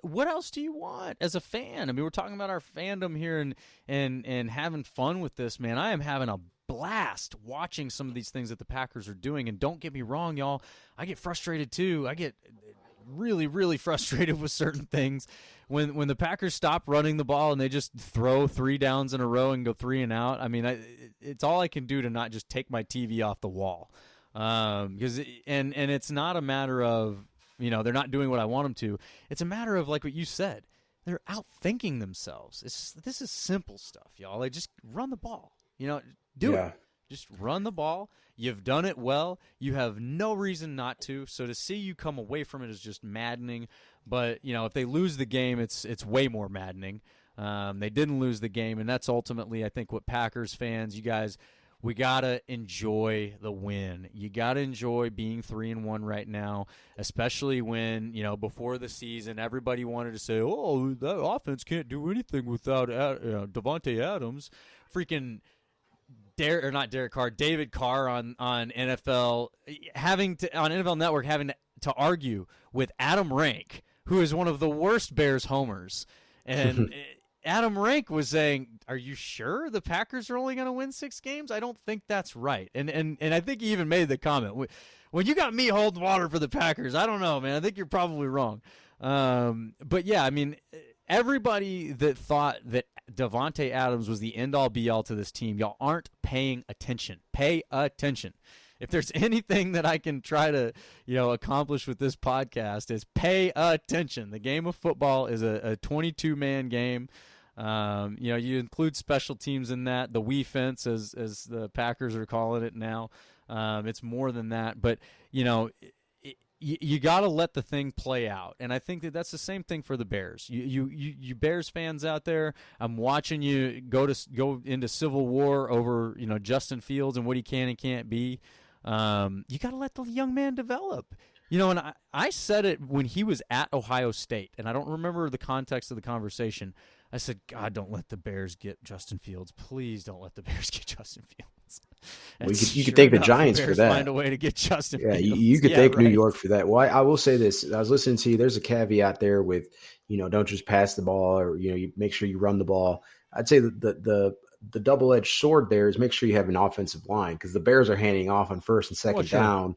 what else do you want as a fan? We're talking about our fandom here and having fun with this, man. I am having a blast watching some of these things that the Packers are doing. And don't get me wrong, y'all, I get frustrated too. I get really, really frustrated with certain things. When the Packers stop running the ball and they just throw 3 downs in a row and go 3 and out, it's all I can do to not just take my TV off the wall. Because it's not a matter of, they're not doing what I want them to. It's a matter of, like what you said, they're outthinking themselves. This is simple stuff, y'all. Like, just run the ball. Do it. Just run the ball. You've done it well. You have no reason not to. So to see you come away from it is just maddening. But, if they lose the game, it's way more maddening. They didn't lose the game, and that's ultimately, I think, what Packers fans, you guys, we got to enjoy the win. You got to enjoy being 3-1 right now, especially when, before the season, everybody wanted to say, oh, that offense can't do anything without Davante Adams. Freaking Derek Carr, David Carr on NFL, on NFL Network having to argue with Adam Rank, who is one of the worst Bears homers. And Adam Rank was saying, are you sure the Packers are only going to win 6 games? I don't think that's right. And I think he even made the comment, when you got me holding water for the Packers, I don't know, man. I think you're probably wrong. But yeah, everybody that thought that Davante Adams was the end-all be-all to this team, y'all aren't paying attention. Pay attention. If there's anything that I can try to, accomplish with this podcast, is pay attention. The game of football is a 22-man game. You include special teams in that, the we fence as the Packers are calling it now. It's more than that, but you got to let the thing play out, and I think that's the same thing for the Bears. You Bears fans out there, I'm watching you go into civil war over Justin Fields and what he can and can't be. You got to let the young man develop. And I said it when he was at Ohio State, and I don't remember the context of the conversation. I said, God, don't let the Bears get Justin Fields. Please don't let the Bears get Justin Fields. Well, you could thank the Giants for that. Find a way to get Justin Fields. You could thank New York for that. Well, I will say this. I was listening to you. There's a caveat there with, don't just pass the ball, or, you make sure you run the ball. I'd say the double-edged sword there is make sure you have an offensive line, because the Bears are handing off on first and second down,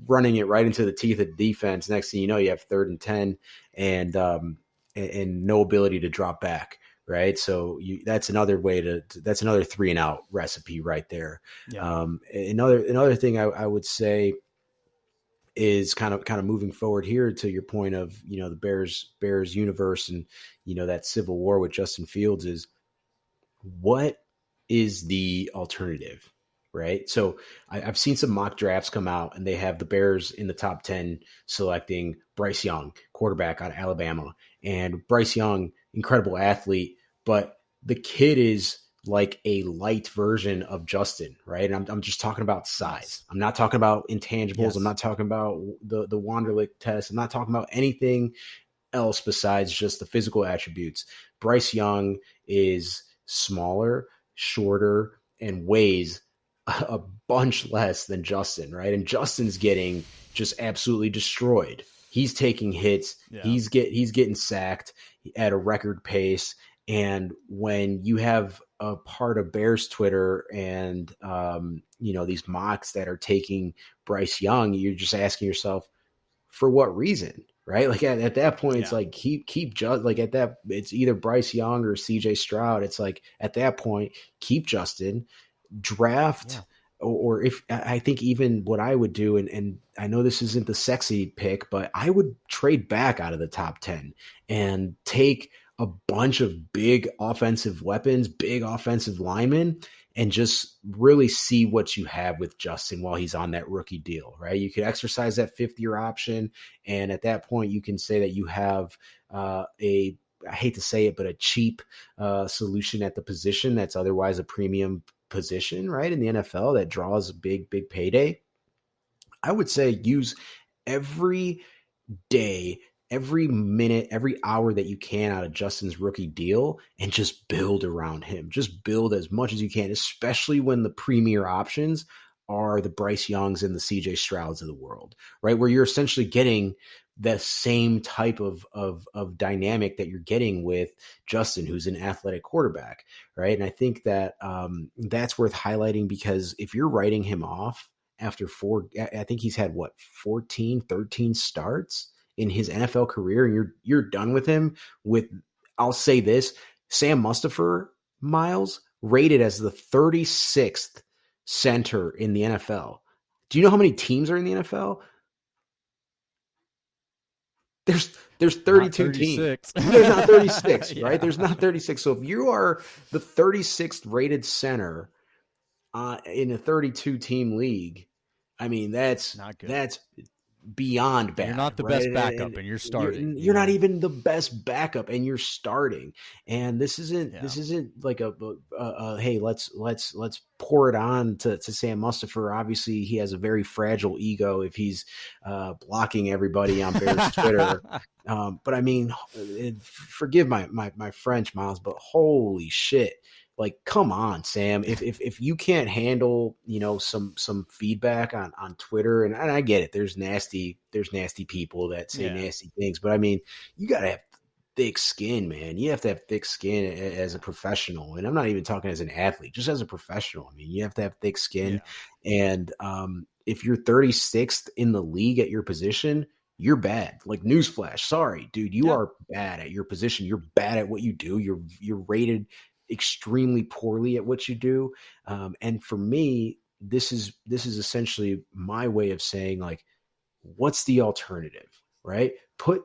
running it right into the teeth of the defense. Next thing you know, you have 3rd and 10 and no ability to drop back. Right. So that's another way that's another 3-and-out recipe right there. Yeah. Another thing I would say is kind of moving forward here to your point of, the Bears universe and, that civil war with Justin Fields is, what is the alternative? Right. So I've seen some mock drafts come out, and they have the Bears in the top 10 selecting Bryce Young, quarterback out of Alabama. And Bryce Young, incredible athlete, but the kid is like a light version of Justin, right? And I'm just talking about size. I'm not talking about intangibles. Yes. I'm not talking about the Wanderlic test. I'm not talking about anything else besides just the physical attributes. Bryce Young is smaller, shorter, and weighs a bunch less than Justin, right? And Justin's getting just absolutely destroyed. He's taking hits. Yeah. He's getting sacked at a record pace. And when you have a part of Bears Twitter and, these mocks that are taking Bryce Young, you're just asking yourself, for what reason, right? Like at that point, It's like, keep just like at that, it's either Bryce Young or CJ Stroud. It's like, at that point, keep Justin, draft, or if I think even what I would do, and I know this isn't the sexy pick, but I would trade back out of the top 10 and take a bunch of big offensive weapons, big offensive linemen, and just really see what you have with Justin while he's on that rookie deal, right? You could exercise that 5th-year option, and at that point you can say that you have I hate to say it, but a cheap solution at the position that's otherwise a premium position, right, in the NFL that draws a big payday. I would say use every day, every minute, every hour that you can out of Justin's rookie deal and just build around him. Just build as much as you can, especially when the premier options are the Bryce Youngs and the CJ Strouds of the world, right? Where you're essentially getting the same type of dynamic that you're getting with Justin, who's an athletic quarterback, right? And I think that that's worth highlighting, because if you're writing him off after I think he's had 14, 13 starts in his NFL career, and you're done with him with, I'll say this, Sam Mustipher, Myles, rated as the 36th center in the NFL. Do you know how many teams are in the NFL? There's 32 teams. There's not 36, yeah. Right? There's not 36. So if you are the 36th rated center in a 32 team league, I mean, that's not good. That's beyond bad. You're not the best backup, and you're starting. You're not even the best backup, and you're starting. And this isn't like a hey, let's pour it on to Sam Mustipher. Obviously, he has a very fragile ego if he's blocking everybody on Bears Twitter. But I mean, forgive my French, Myles, but holy shit. Like, come on, Sam. If you can't handle, some feedback on Twitter, and I get it, there's nasty people that say nasty things, but I mean, you gotta have thick skin, man. You have to have thick skin as a professional, and I'm not even talking as an athlete, just as a professional. I mean, you have to have thick skin, and if you're 36th in the league at your position, you're bad. Like, newsflash, sorry, dude, you are bad at your position. You're bad at what you do. You're rated extremely poorly at what you do. And for me, this is essentially my way of saying, like, what's the alternative, right? Put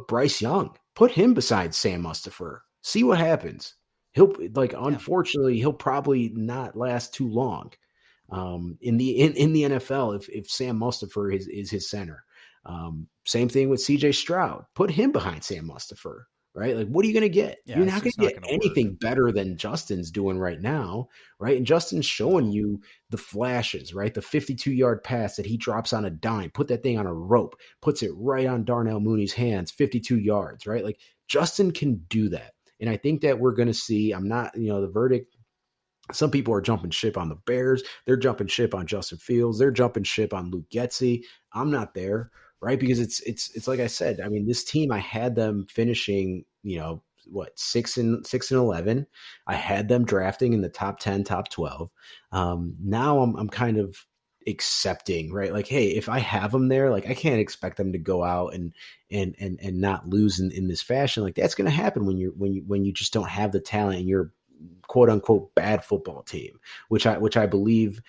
Bryce Young, put him beside Sam Mustipher, see what happens. Yeah. Unfortunately, he'll probably not last too long. In the NFL, if Sam Mustipher is his center. Same thing with CJ Stroud. Put him behind Sam Mustipher, right? Like, what are you going to get? Yeah, You're it's not going just to not get going to work. anything better than Justin's doing right now, right? And Justin's showing No. you the flashes, right? The 52-yard pass that he drops on a dime, put that thing on a rope, puts it right on Darnell Mooney's hands, 52 yards, right? Like, Justin can do that. And I think that we're going to see, I'm not, the verdict, some people are jumping ship on the Bears. They're jumping ship on Justin Fields. They're jumping ship on Luke Getsy. I'm not there, right? Because it's like I said. I mean, this team, I had them finishing, what, 6-11. I had them drafting in the top 10, top 12. Now I'm kind of accepting, right? Like, hey, if I have them there, like, I can't expect them to go out and not lose in this fashion. Like, that's going to happen when you just don't have the talent and you're quote unquote bad football team, which I believe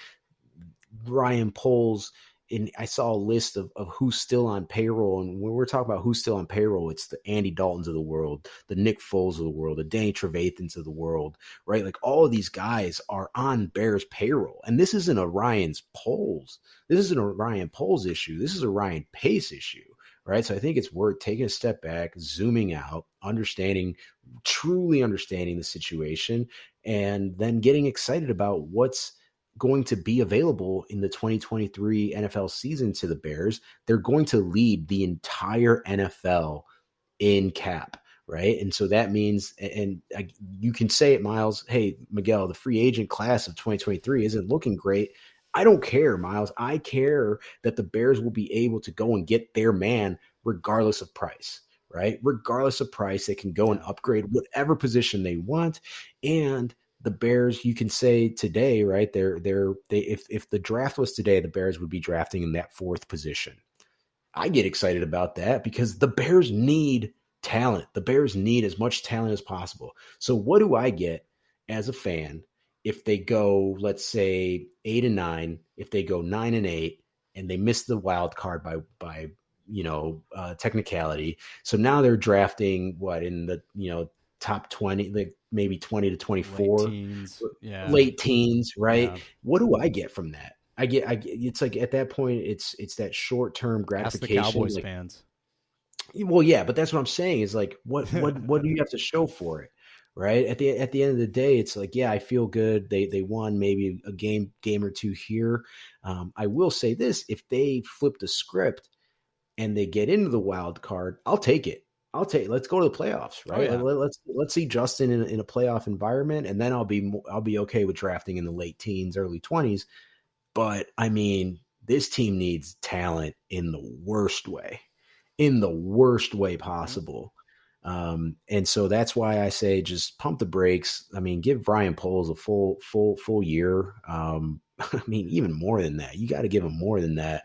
Ryan Poles. And I saw a list of who's still on payroll. And when we're talking about who's still on payroll, it's the Andy Daltons of the world, the Nick Foles of the world, the Danny Trevathans of the world, right? Like, all of these guys are on Bears payroll. And this isn't a Ryan Poles. This isn't a Ryan Poles issue. This is a Ryan Pace issue, right? So I think it's worth taking a step back, zooming out, truly understanding the situation, and then getting excited about what's going to be available in the 2023 NFL season to the Bears. They're going to lead the entire NFL in cap, right? And so that means, and you can say it, Myles, hey, Miguel, the free agent class of 2023 isn't looking great. I don't care, Myles. I care that the Bears will be able to go and get their man regardless of price, right? Regardless of price, they can go and Yeah. upgrade whatever position they want. And the Bears, you can say today, right? If the draft was today, the Bears would be drafting in that fourth position. I get excited about that because the Bears need talent. The Bears need as much talent as possible. So what do I get as a fan if they go, let's say, 8-9, if they go 9-8, and they miss the wild card by technicality? So now they're drafting what in the top 20, like maybe 20 to Late 24, teens. Yeah. late teens, right? Yeah. What do I get from that? It's like at that point, it's that short term Ask the gratification. Cowboys Like, fans. well, yeah, but that's what I'm saying is like, what do you have to show for it, right? At the end of the day, it's like, yeah, I feel good. They won maybe a game or two here. I will say this: if they flip the script and they get into the wild card, I'll take it. Let's go to the playoffs, Oh, right? yeah. Let's see Justin in a playoff environment, and then I'll be okay with drafting in the late teens, early 20s. But I mean, this team needs talent in the worst way Hmm. possible. And so that's why I say just pump the brakes. I mean, give Brian Poles a full year. I mean, even more than that. You got to give him more than that.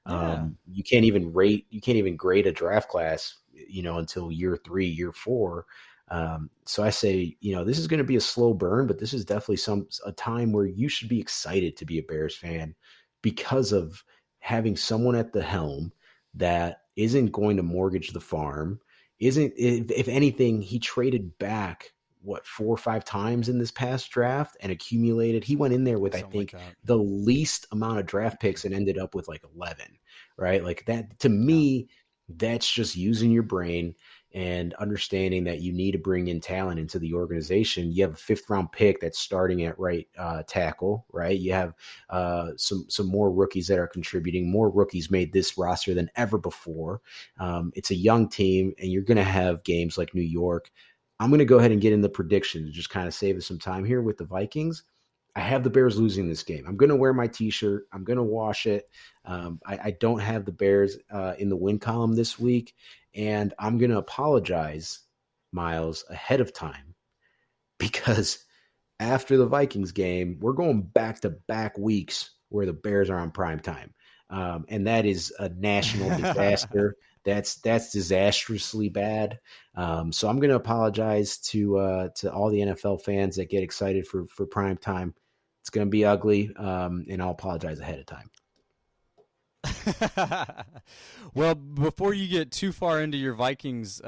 Yeah. You can't even grade a draft class, until year 3, year 4. So I say, this is going to be a slow burn, but this is definitely a time where you should be excited to be a Bears fan because of having someone at the helm that isn't going to mortgage the farm. Isn't if anything, he traded back what 4 or 5 times in this past draft and accumulated. He went in there with, I Something like think, that. the least amount of draft picks and ended up with like 11, right? Like that to Yeah. me, that's just using your brain and understanding that you need to bring in talent into the organization. You have a 5th-round pick that's starting at right tackle, right? You have some more rookies that are contributing. More rookies made this roster than ever before. It's a young team, and you're going to have games like New York. I'm going to go ahead and get in the predictions, just kind of save us some time here with the Vikings. I have the Bears losing this game. I'm going to wear my T-shirt. I'm going to wash it. I don't have the Bears in the win column this week, and I'm going to apologize, Myles, ahead of time because after the Vikings game, we're going back-to-back weeks where the Bears are on prime time, and that is a national disaster. That's disastrously bad. So I'm going to apologize to all the NFL fans that get excited for prime time. It's going to be ugly, and I'll apologize ahead of time. Well, before you get too far into your Vikings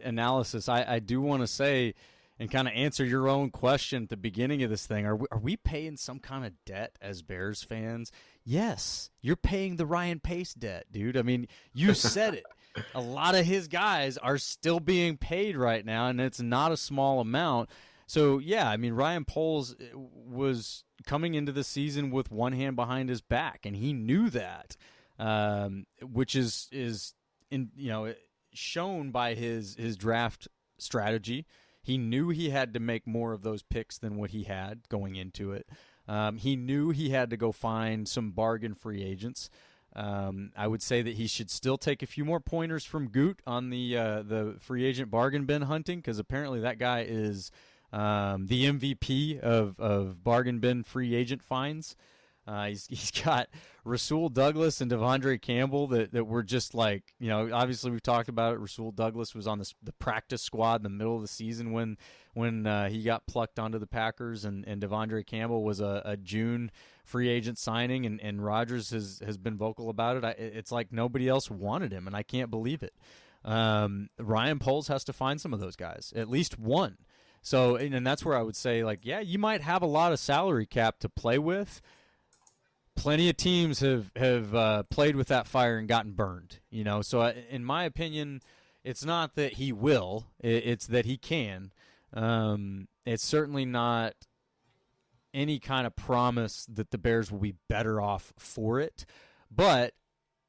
analysis, I do want to say, and kind of answer your own question at the beginning of this thing. Are we paying some kind of debt as Bears fans? Yes, you're paying the Ryan Pace debt, dude. I mean, you said it. A lot of his guys are still being paid right now, and it's not a small amount. So, yeah, I mean, Ryan Poles was coming into the season with one hand behind his back, and he knew that, which is shown by his draft strategy. He knew he had to make more of those picks than what he had going into it. He knew he had to go find some bargain free agents. I would say that he should still take a few more pointers from Goot on the free agent bargain bin hunting, because apparently that guy is the MVP of bargain bin free agent finds. He's got Rasul Douglas and Devondre Campbell that were just like, obviously we've talked about it. Rasul Douglas was on the practice squad in the middle of the season when he got plucked onto the Packers, and Devondre Campbell was a June free agent signing, and Rodgers has been vocal about it. It's like nobody else wanted him, and I can't believe it. Ryan Poles has to find some of those guys, at least one. So, and that's where I would say, like, yeah, you might have a lot of salary cap to play with. Plenty of teams have played with that fire and gotten burned, So in my opinion, it's not that he will; it's that he can. It's certainly not any kind of promise that the Bears will be better off for it. But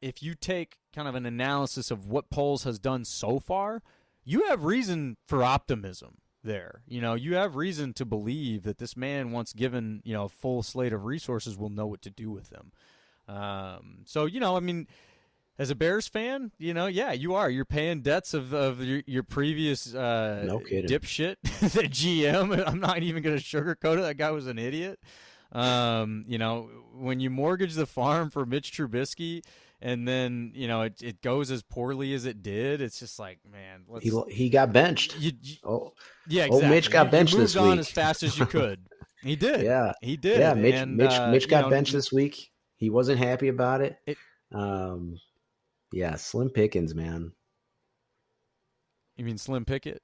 if you take kind of an analysis of what Poles has done so far, you have reason for optimism there. You have reason to believe that this man, once given, a full slate of resources, will know what to do with them. So, I mean, as a Bears fan, yeah, you are. You're paying debts of your previous no kidding. Dipshit, the GM. I'm not even going to sugarcoat it. That guy was an idiot. When you mortgage the farm for Mitch Trubisky, and then it goes as poorly as it did, it's just like, man, he got benched. Yeah, exactly. Mitch got benched this week. You moved on as fast as you could. He did. Yeah, he did. Yeah, Mitch got benched this week. He wasn't happy about it. Yeah, Slim Pickens, man. You mean Slim Pickett?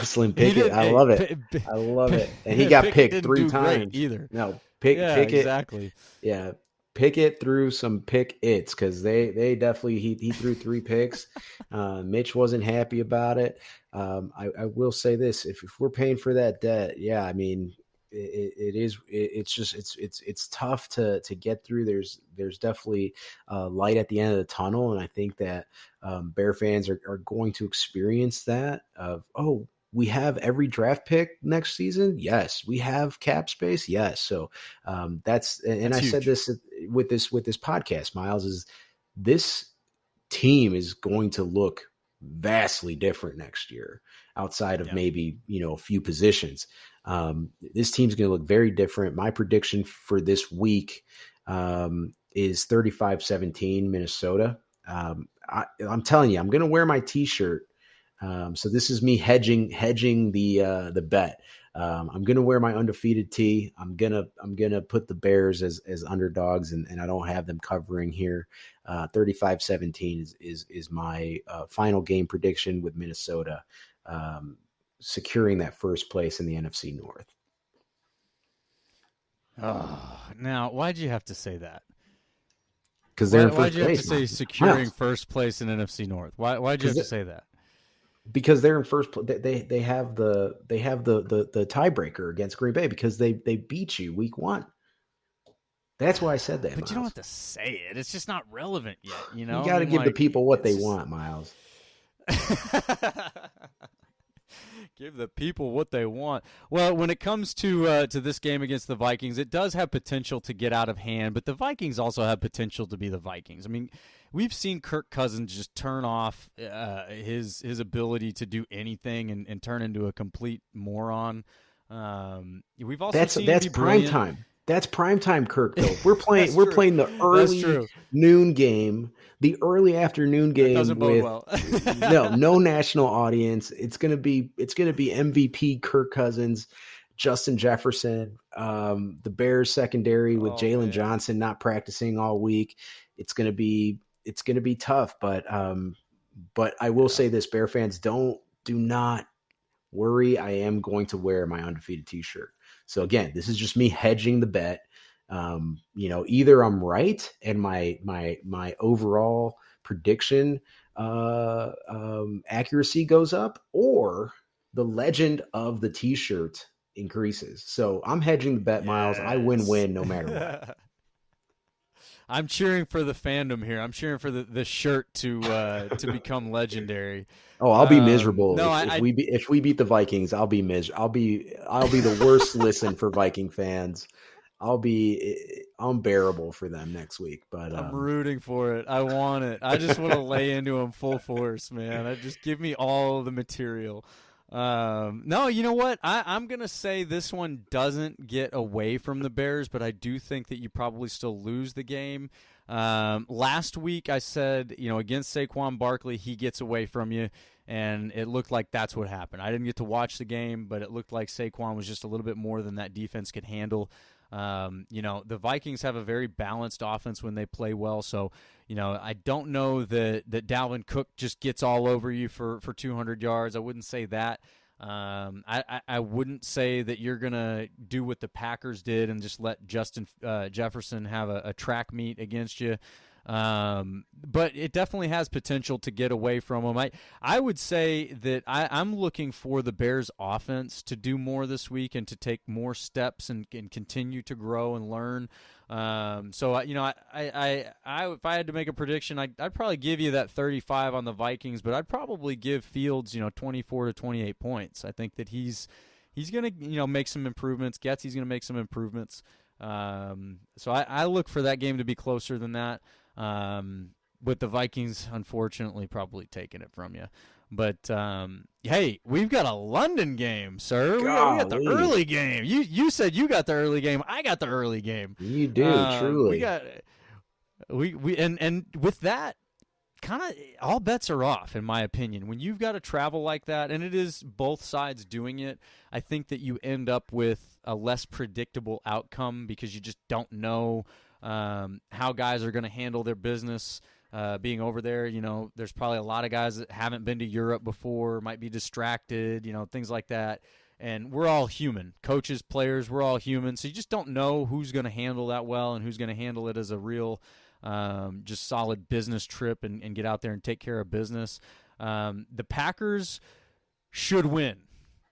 Slim Pickett, I love it. I love it. And he got picked 3 times either. No, Pickett, exactly. Yeah, Pickett threw some pick-its because they definitely he threw 3 picks. Mitch wasn't happy about it. I will say this: if we're paying for that debt, yeah, I mean it's tough to get through. There's definitely light at the end of the tunnel, and I think that Bear fans are going to experience that of, oh, we have every draft pick next season. Yes. We have cap space. Yes. So that's I huge. Said this with this podcast, Myles, is this team is going to look vastly different next year outside of maybe, a few positions. This team's going to look very different. My prediction for this week is 35-17 Minnesota. I'm telling you, I'm going to wear my t-shirt. So this is me hedging the bet. I'm gonna wear my undefeated tee. I'm gonna put the Bears as underdogs, and I don't have them covering here. 35-17 is my final game prediction, with Minnesota securing that first place in the NFC North. Now, why'd you have to say that? Because they're in first place. Why'd you have to say securing first place in NFC North? Why'd you have to say that? Because they're in first place. They have the tiebreaker against Green Bay because they beat you week 1. That's why I said that. But Myles, you don't have to say it. It's just not relevant yet. You got to give the people what they want, Myles. Give the people what they want. Well, when it comes to this game against the Vikings, it does have potential to get out of hand, but the Vikings also have potential to be the Vikings. I mean, we've seen Kirk Cousins just turn off his ability to do anything and turn into a complete moron. We've also seen that's prime time. That's primetime Kirk, though. We're playing the early noon game, the early afternoon game doesn't with bode well. no national audience. It's gonna be MVP Kirk Cousins, Justin Jefferson, the Bears secondary with Jalen Johnson not practicing all week. It's gonna be tough, but I will say this: Bear fans, do not worry, I am going to wear my undefeated t-shirt. So again, this is just me hedging the bet. Either I'm right and my overall prediction accuracy goes up, or the legend of the t-shirt increases. So I'm hedging the bet, Myles. I Yes. win no matter what. I'm cheering for the fandom here. I'm cheering for the shirt to become legendary. Oh, I'll be miserable No, if we beat the Vikings. I'll be I'll be the worst listen for Viking fans. I'll be unbearable for them next week. But I'm rooting for it. I want it. I just want to lay into him full force, man. I just give me all the material. No, you know what? I'm gonna say this one doesn't get away from the Bears, but I do think that you probably still lose the game. Last week I said, against Saquon Barkley, he gets away from you, and it looked like that's what happened. I didn't get to watch the game, but it looked like Saquon was just a little bit more than that defense could handle. The Vikings have a very balanced offense when they play well, so I don't know that Dalvin Cook just gets all over you for 200 yards. I wouldn't say that. I wouldn't say that you're gonna do what the Packers did and just let Justin Jefferson have a track meet against you. But it definitely has potential to get away from them. I would say that I'm looking for the Bears offense to do more this week and to take more steps and continue to grow and learn. So if I had to make a prediction, I'd probably give you that 35 on the Vikings, but I'd probably give Fields, 24 to 28 points. I think that he's going to, make some improvements. He's going to make some improvements. So I look for that game to be closer than that. With the Vikings, unfortunately, probably taking it from you. But hey, we've got a London game, sir. We got the early game. You said you got the early game. I got the early game. You do, truly. And with that, kind of all bets are off, in my opinion. When you've got to travel like that, and it is both sides doing it, I think that you end up with a less predictable outcome because you just don't know how guys are going to handle their business being over there. There's probably a lot of guys that haven't been to Europe before, might be distracted, things like that. And we're all human. Coaches, players, we're all human. So you just don't know who's going to handle that well and who's going to handle it as a real just solid business trip and get out there and take care of business. The Packers should win.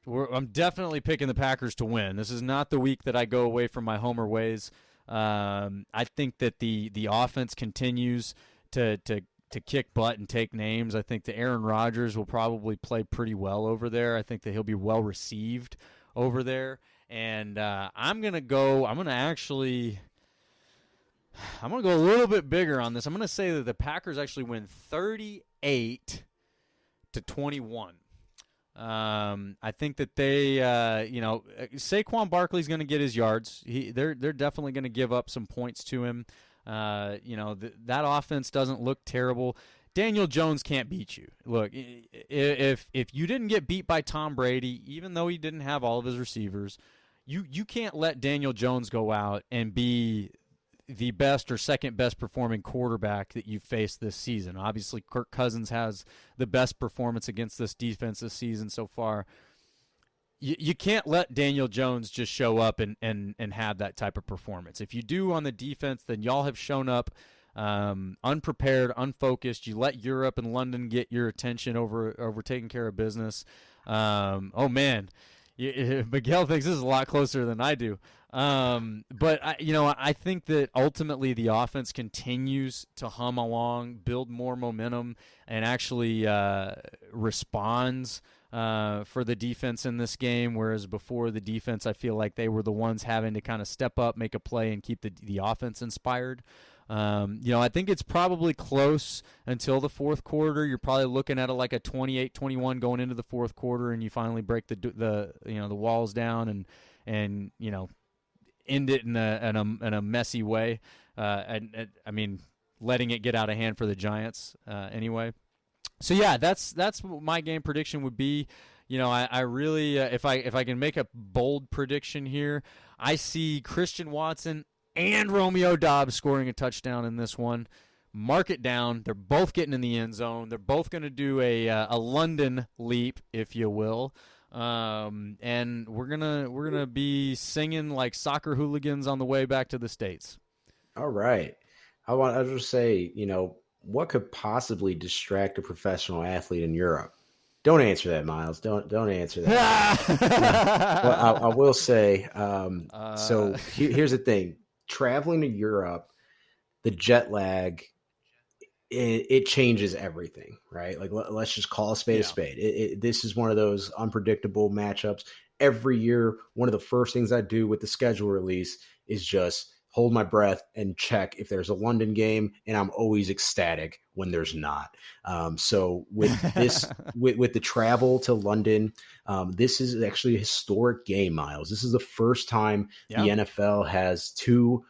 I'm definitely picking the Packers to win. This is not the week that I go away from my homer ways. I think that the offense continues to kick butt and take names. I think that Aaron Rodgers will probably play pretty well over there. I think that he'll be well received over there. And I'm going to go a little bit bigger on this. I'm going to say that the Packers actually win 38-21. I think that they, Saquon Barkley's going to get his yards. They're definitely going to give up some points to him. That offense doesn't look terrible. Daniel Jones can't beat you. Look, if you didn't get beat by Tom Brady, even though he didn't have all of his receivers, you can't let Daniel Jones go out and be the best or second best performing quarterback that you've faced this season. Obviously, Kirk Cousins has the best performance against this defense this season so far. You can't let Daniel Jones just show up and have that type of performance. If you do on the defense, then y'all have shown up unprepared, unfocused. You let Europe and London get your attention over taking care of business. Oh, man. Miguel thinks this is a lot closer than I do. But I think that ultimately the offense continues to hum along, build more momentum, and actually responds for the defense in this game. Whereas before, the defense, I feel like they were the ones having to kind of step up, make a play, and keep the offense inspired. I think it's probably close until the fourth quarter. You're probably looking at like a 28-21 going into the fourth quarter, and you finally break the walls down and end it in a messy way. I mean, letting it get out of hand for the Giants anyway. So yeah, that's what my game prediction would be. I really if I can make a bold prediction here, I see Christian Watson and Romeo Doubs scoring a touchdown in this one. Mark it down. They're both getting in the end zone. They're both going to do a London leap, if you will. And we're gonna be singing like soccer hooligans on the way back to the States. All right. I'll just say, what could possibly distract a professional athlete in Europe? Don't answer that, Miles. Don't answer that. But I will say, so here's the thing: traveling to Europe, the jet lag, it changes everything, right? Like let's just call a spade a yeah. spade. This is one of those unpredictable matchups. Every year, one of the first things I do with the schedule release is just hold my breath and check if there's a London game, and I'm always ecstatic when there's not. So with this, with the travel to London, this is actually a historic game, Miles. This is the first time Yeah. the NFL has two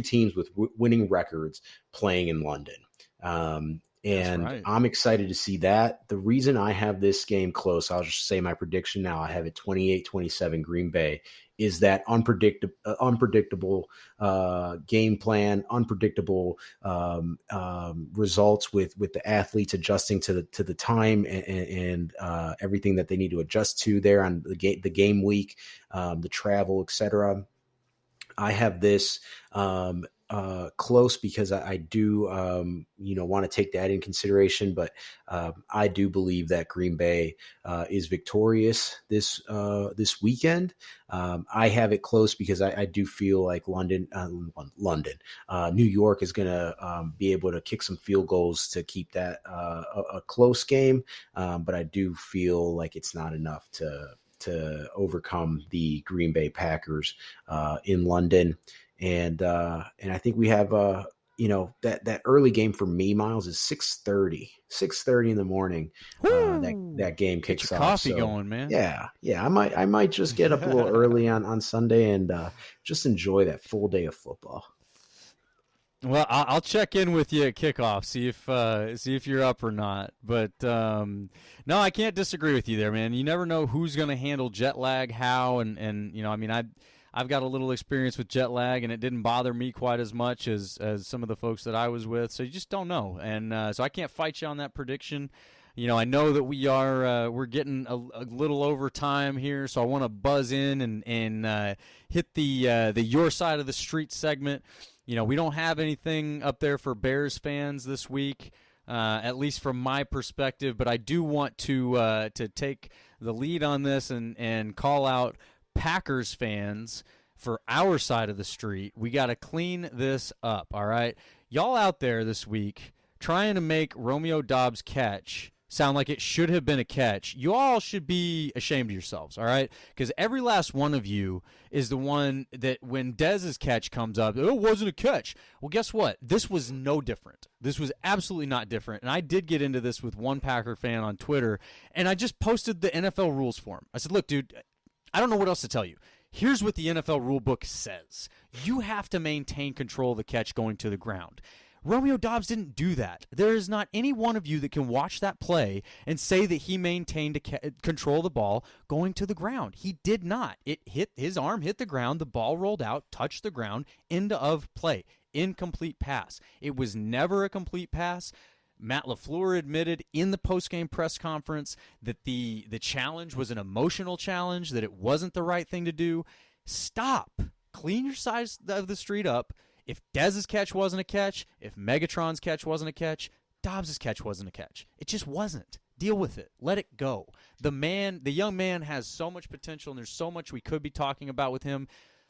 teams with winning records playing in London. That's And right. I'm excited to see that. The reason I have this game close, I'll just say my prediction now, I have it 28-27 Green Bay, is that unpredictable game plan, unpredictable results with the athletes adjusting to the time and everything that they need to adjust to there on the game week, the travel, etc. I have this close because I do, want to take that in consideration. But I do believe that Green Bay is victorious this weekend. I have it close because I do feel like New York is going to be able to kick some field goals to keep that a close game. But I do feel like it's not enough to overcome the Green Bay Packers in London. And I think we have that early game for me, Miles, is 6:30 in the morning. Woo! That game Get your kicks off. coffee So going, man. yeah, I might just get up a little early on Sunday and just enjoy that full day of football. Well, I'll check in with you at kickoff, see if you're up or not. But no, I can't disagree with you there, man. You never know who's going to handle jet lag, how, and I mean, I've got a little experience with jet lag, and it didn't bother me quite as much as some of the folks that I was with. So you just don't know, and so I can't fight you on that prediction. I know that we're getting a little over time here, so I want to buzz in and hit the your side of the street segment. We don't have anything up there for Bears fans this week, at least from my perspective. But I do want to take the lead on this and call out Packers fans for our side of the street. We got to clean this up, all right? Y'all out there this week trying to make Romeo Doubs' catch sound like it should have been a catch. You all should be ashamed of yourselves, all right? Because every last one of you is the one that when Dez's catch comes up, it wasn't a catch. Well, guess what? This was no different. This was absolutely not different. And I did get into this with one Packer fan on Twitter, and I just posted the NFL rules for him. I said, look, dude, I don't know what else to tell you. Here's what the NFL rule book says. You have to maintain control of the catch going to the ground. Romeo Doubs didn't do that. There is not any one of you that can watch that play and say that he maintained control of the ball going to the ground. He did not. His arm hit the ground, the ball rolled out, touched the ground, end of play. Incomplete pass. It was never a complete pass. Matt LaFleur admitted in the post-game press conference that the challenge was an emotional challenge, that it wasn't the right thing to do. Stop. Clean your side of the street up. If Dez's catch wasn't a catch, if Megatron's catch wasn't a catch, Dobbs' catch wasn't a catch. It just wasn't. Deal with it. Let it go. The young man has so much potential, and there's so much we could be talking about with him.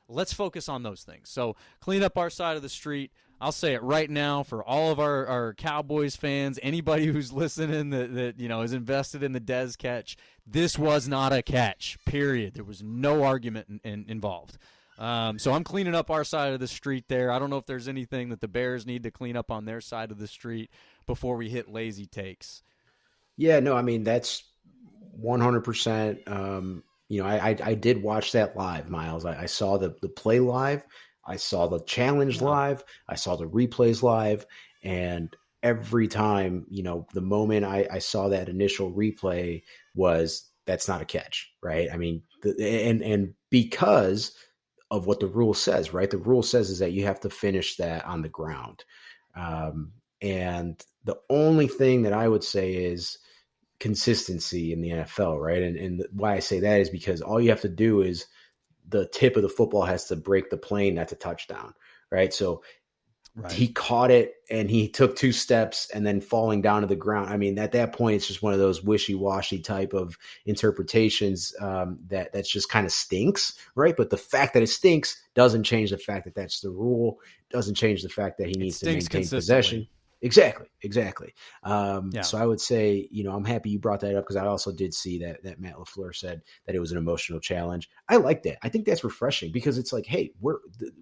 Let's focus on those things. So clean up our side of the street. I'll say it right now for all of our Cowboys fans, anybody who's listening that is invested in the Dez catch, this was not a catch, period. There was no argument involved. So I'm cleaning up our side of the street there. I don't know if there's anything that the Bears need to clean up on their side of the street before we hit lazy takes. Yeah, no, I mean, that's 100%. I did watch that live, Miles. I saw the play live. I saw the challenge live. I saw the replays live. And every time, the moment I saw that initial replay was that's not a catch, right? I mean, and because of what the rule says, right? The rule says is that you have to finish that on the ground. And the only thing that I would say is consistency in the NFL, right? And why I say that is because all you have to do is the tip of the football has to break the plane. That's a touchdown, right? So he Right. caught it and he took 2 steps and then falling down to the ground. I mean, at that point, it's just one of those wishy-washy type of interpretations that's just kind of stinks, right? But the fact that it stinks doesn't change the fact that that's the rule. Doesn't change the fact that he It needs to stinks maintain consistently. possession. Exactly. Yeah. So I would say, I'm happy you brought that up because I also did see that Matt LaFleur said that it was an emotional challenge. I like that. I think that's refreshing because it's like, hey,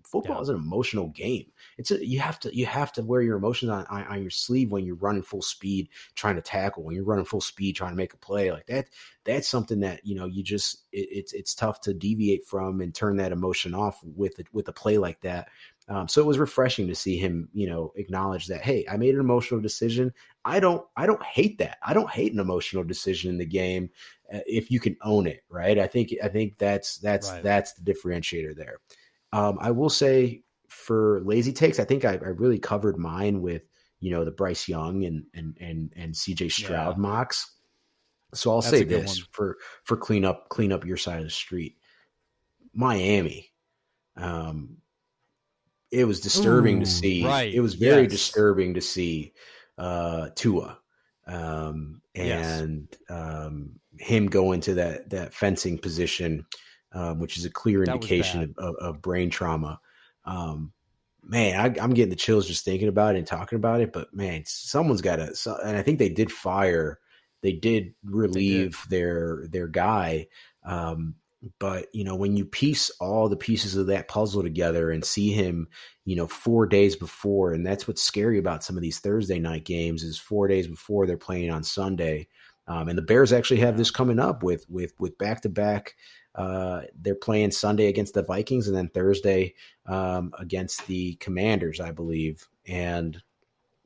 football Yeah. is an emotional game. You have to wear your emotions on your sleeve when you're running full speed trying to tackle, when you're running full speed trying to make a play like that. That's something that it's tough to deviate from and turn that emotion off with a play like that. So it was refreshing to see him, acknowledge that, hey, I made an emotional decision. I don't hate that. I don't hate an emotional decision in the game if you can own it, right? I think that's Right. the differentiator there. I will say for lazy takes, I think I really covered mine with the Bryce Young and CJ Stroud Yeah. mocks. So I'll That's say a good this one. for clean up your side of the street. Miami. Um, it was disturbing to Ooh, see. It right. was very Yes. disturbing to see Tua Yes. and him go into that fencing position, which is a clear That was indication bad. of brain trauma. Um, Man, I'm getting the chills just thinking about it and talking about it. But man, someone's got to. And I think they did They did. relieve their guy. But when you piece all the pieces of that puzzle together and see him, 4 days before, and that's what's scary about some of these Thursday night games is 4 days before they're playing on Sunday. And the Bears actually have Yeah. this coming up with back to back. They're playing Sunday against the Vikings and then Thursday against the Commanders, I believe. And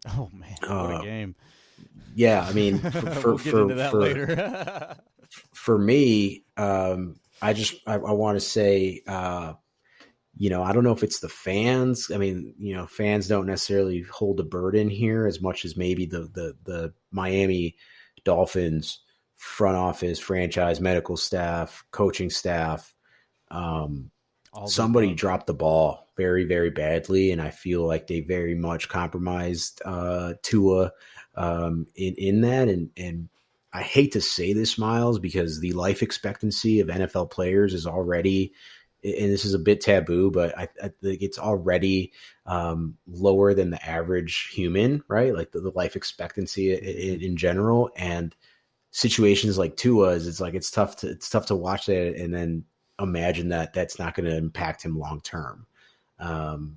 Oh man, what a uh, game. yeah, I mean, We'll get into that later. for me, I want to say, I don't know if it's the fans. I mean, fans don't necessarily hold the burden here as much as maybe the Miami Dolphins front office, franchise, medical staff, coaching staff. Um, All the Somebody above. dropped the ball very, very badly, and I feel like they very much compromised Tua in that. And I hate to say this, Myles, because the life expectancy of NFL players is already, and this is a bit taboo, but I think it's already lower than the average human, right? Like the life expectancy in general, and situations like Tua's, it's like it's tough to watch that and then imagine that that's not going to impact him long term.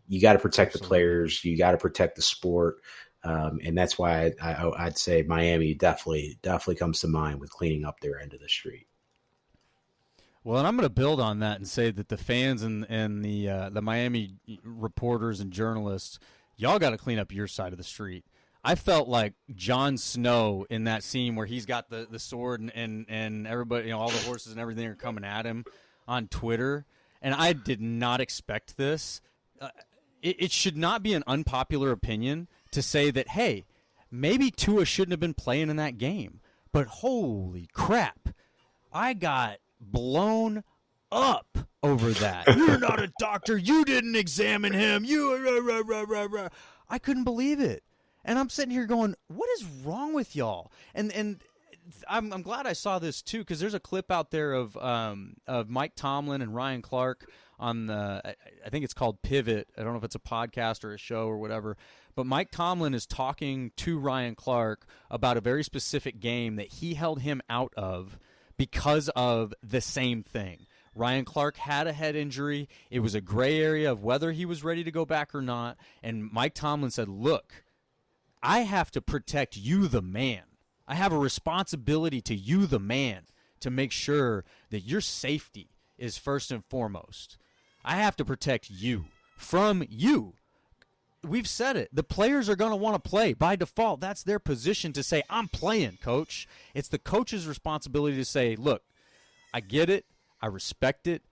You got to protect the Absolutely. players, you got to protect the sport, and that's why I'd say Miami definitely comes to mind with cleaning up their end of the street. Well, and I'm going to build on that and say that the fans and the Miami reporters and journalists, y'all got to clean up your side of the street. I felt like Jon Snow in that scene where he's got the sword and everybody, all the horses and everything are coming at him on Twitter, and I did not expect this. It should not be an unpopular opinion to say that, hey, maybe Tua shouldn't have been playing in that game, but holy crap, I got blown up over that. You're not a doctor. You didn't examine him. I couldn't believe it. And I'm sitting here going, what is wrong with y'all? And I'm glad I saw this too, because there's a clip out there of Mike Tomlin and Ryan Clark on I think it's called Pivot. I don't know if it's a podcast or a show or whatever, but Mike Tomlin is talking to Ryan Clark about a very specific game that he held him out of because of the same thing. Ryan Clark had a head injury. It was a gray area of whether he was ready to go back or not. And Mike Tomlin said, look, I have to protect you, the man. I have a responsibility to you, the man, to make sure that your safety is first and foremost. I have to protect you from you. We've said it. The players are going to want to play. By default, that's their position to say, I'm playing, coach. It's the coach's responsibility to say, look, I get it. I respect it.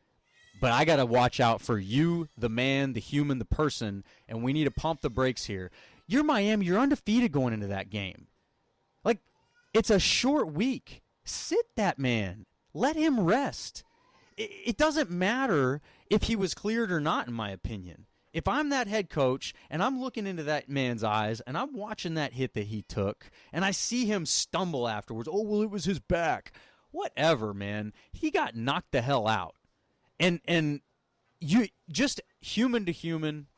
But I got to watch out for you, the man, the human, the person, and we need to pump the brakes here. You're Miami. You're undefeated going into that game. Like, It's a short week. Sit that man. Let him rest. It doesn't matter if he was cleared or not, in my opinion. If I'm that head coach and I'm looking into that man's eyes and I'm watching that hit that he took and I see him stumble afterwards, oh, well, it was his back. Whatever, man. He got knocked the hell out. And you just human to human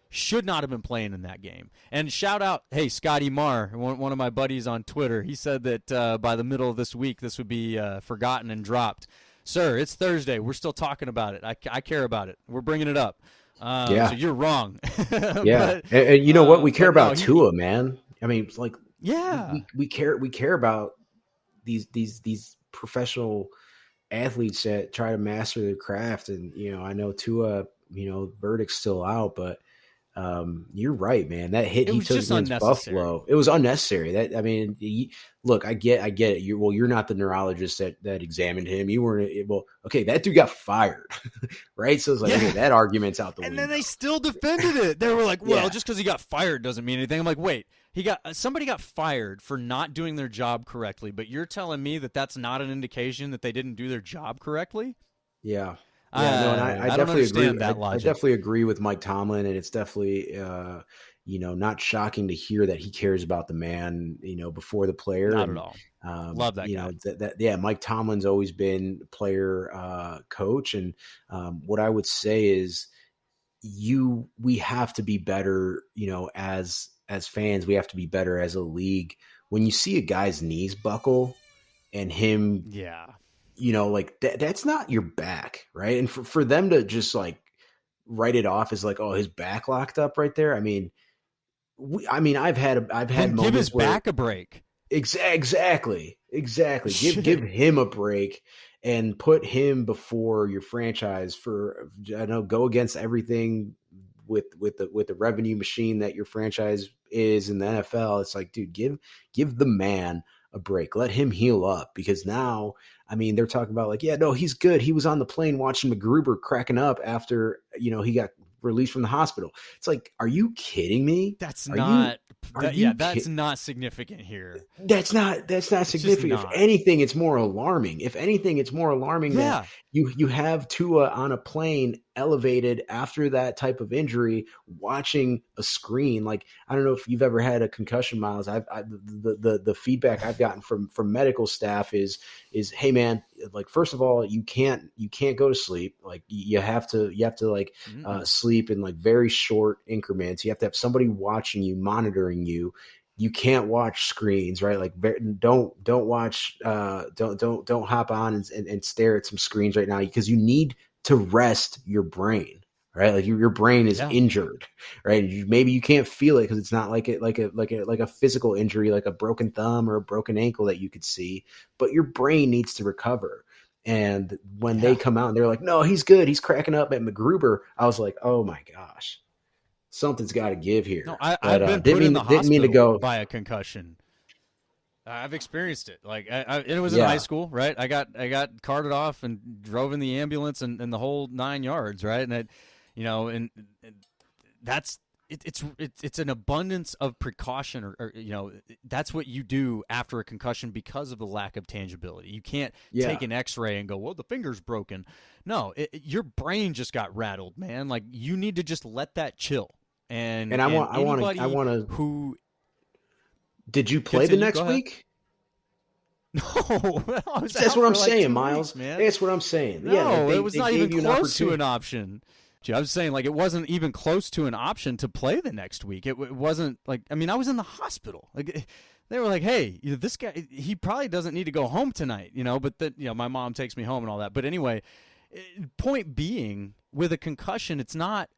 should not have been playing in that game. And shout out, hey, Scotty Marr, one of my buddies on Twitter. He said that by the middle of this week this would be forgotten and dropped. Sir, it's Thursday. We're still talking about it. I care about it. We're bringing it up. So you're wrong. Yeah, but, and you know what? We care about Tua, man. I mean, like, we care about these professional athletes that try to master the craft. And I know Tua, verdict's still out, but you're right, man. That hit he took against Buffalo, it was unnecessary. Look, I get it. You're not the neurologist that examined him. You weren't. Okay, that dude got fired, right? So it's like, okay, that argument's out the window. And then they still defended it. They were like, well, just because he got fired doesn't mean anything. I'm like, wait, somebody got fired for not doing their job correctly, but you're telling me that that's not an indication that they didn't do their job correctly? Yeah. Yeah, I definitely agree. That logic. I definitely agree with Mike Tomlin, and it's definitely not shocking to hear that he cares about the man, before the player. Not at all. Love that guy. Mike Tomlin's always been player coach, and what I would say is we have to be better, as fans, we have to be better as a league. When you see a guy's knees buckle and him, like that's not your back, right? And for them to just like write it off as like, oh, his back locked up right there. I mean, I've had moments give his back a break. Exactly. Give him a break and put him before your franchise go against everything with the revenue machine that your franchise is in the NFL. It's like, dude, give the man a break. Let him heal up, because now, they're talking about like, yeah, no, he's good. He was on the plane watching McGruber cracking up after, he got released from the hospital. It's like, are you kidding me? That's not significant here. That's not significant. If anything, it's more alarming. That you have Tua on a plane elevated after that type of injury, watching a screen. Like, I don't know if you've ever had a concussion, Myles. The feedback I've gotten from medical staff is, hey man, like, first of all, you can't go to sleep. Like, you have to like sleep in like very short increments. You have to have somebody watching you, monitoring you. You can't watch screens, right? Like, don't watch, don't hop on and stare at some screens right now, because you need to rest your brain, right? Like your brain is injured, right? Maybe you can't feel it because it's not like a physical injury, like a broken thumb or a broken ankle that you could see, but your brain needs to recover. And when they come out and they're like, no, he's good, he's cracking up at McGruber, I was like, oh my gosh, something's got to give here. No, I've been put in the hospital by a concussion. I've experienced it. Like, it was in high school, right? I got carted off and drove in the ambulance and the whole 9 yards, right? And it's an abundance of precaution, or that's what you do after a concussion because of the lack of tangibility. You can't take an X-ray and go, well, the finger's broken. No, your brain just got rattled, man. Like, you need to just let that chill. And I want to. Who did you play the next week? No, that's what I'm saying, Myles. Man, that's what I'm saying. No, it was not even close to an option. I was saying, like, it wasn't even close to an option to play the next week. It wasn't like, I was in the hospital. Like, they were like, hey, this guy, he probably doesn't need to go home tonight, but my mom takes me home and all that. But anyway, point being, with a concussion, it's not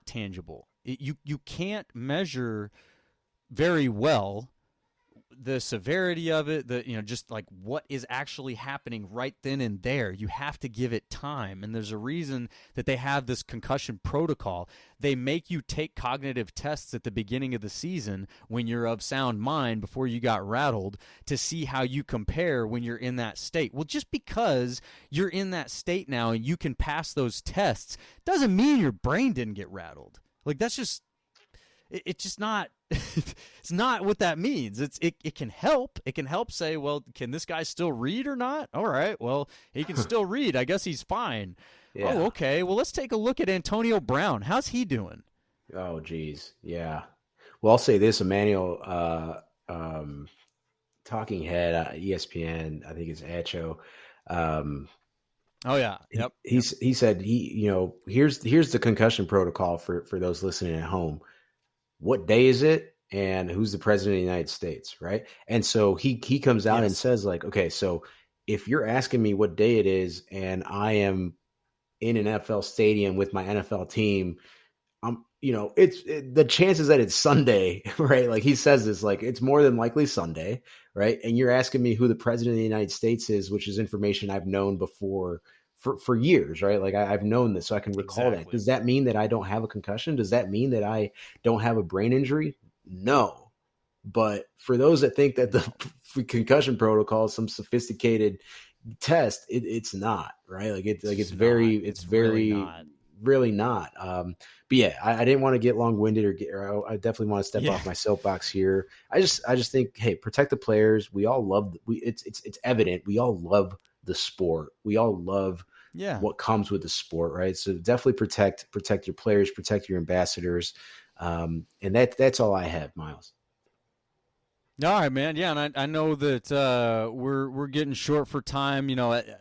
tangible. You can't measure very well the severity of it, just like what is actually happening right then and there. You have to give it time, and there's a reason that they have this concussion protocol. They make you take cognitive tests at the beginning of the season when you're of sound mind, before you got rattled, to see how you compare when you're in that state. Well, just because you're in that state now and you can pass those tests doesn't mean your brain didn't get rattled. Like, that's just it's just not it's not what that means. It can help. It can help say, well, can this guy still read or not? All right, well, he can still read. I guess he's fine. Yeah. Oh, okay. Well, let's take a look at Antonio Brown. How's he doing? Oh, geez. Yeah. Well, I'll say this, Emmanuel, talking head, ESPN, I think it's Acho. Oh yeah. Yep. He said here's the concussion protocol for those listening at home. What day is it, and who's the president of the United States, right? And so he comes out and says, like, okay, so if you're asking me what day it is, and I am in an NFL stadium with my NFL team, the chances that it's Sunday, right? Like he says this, like it's more than likely Sunday, right? And you're asking me who the president of the United States is, which is information I've known before for years, right? Like I've known this, so I can recall that. Does that mean that I don't have a concussion? Does that mean that I don't have a brain injury? No. But for those that think that the concussion protocol is some sophisticated test, it's not, right? It's really not. But yeah, I didn't want to get long-winded or I definitely want to step off my soapbox here. I just think, hey, protect the players. We all love it's evident. We all love the sport. We all love what comes with the sport, right? So definitely protect your players, protect your ambassadors. And that's all I have, Myles. All right, man. Yeah, and I know that we're getting short for time.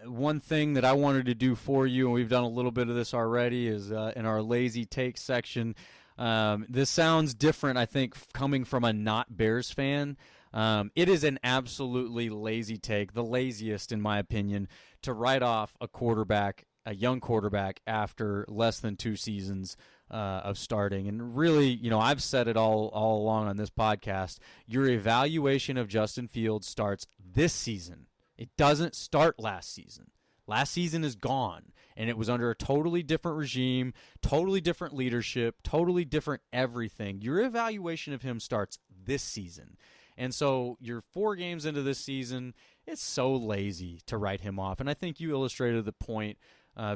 One thing that I wanted to do for you, and we've done a little bit of this already, is in our lazy take section. This sounds different, I think, coming from a not Bears fan. It is an absolutely lazy take, the laziest, in my opinion, to write off a young quarterback after less than 2 seasons of starting. And really, I've said it all along on this podcast. Your evaluation of Justin Fields starts this season. It doesn't start last season. Last season is gone, and it was under a totally different regime, totally different leadership, totally different everything. Your evaluation of him starts this season. And so you're 4 games into this season. It's so lazy to write him off. And I think you illustrated the point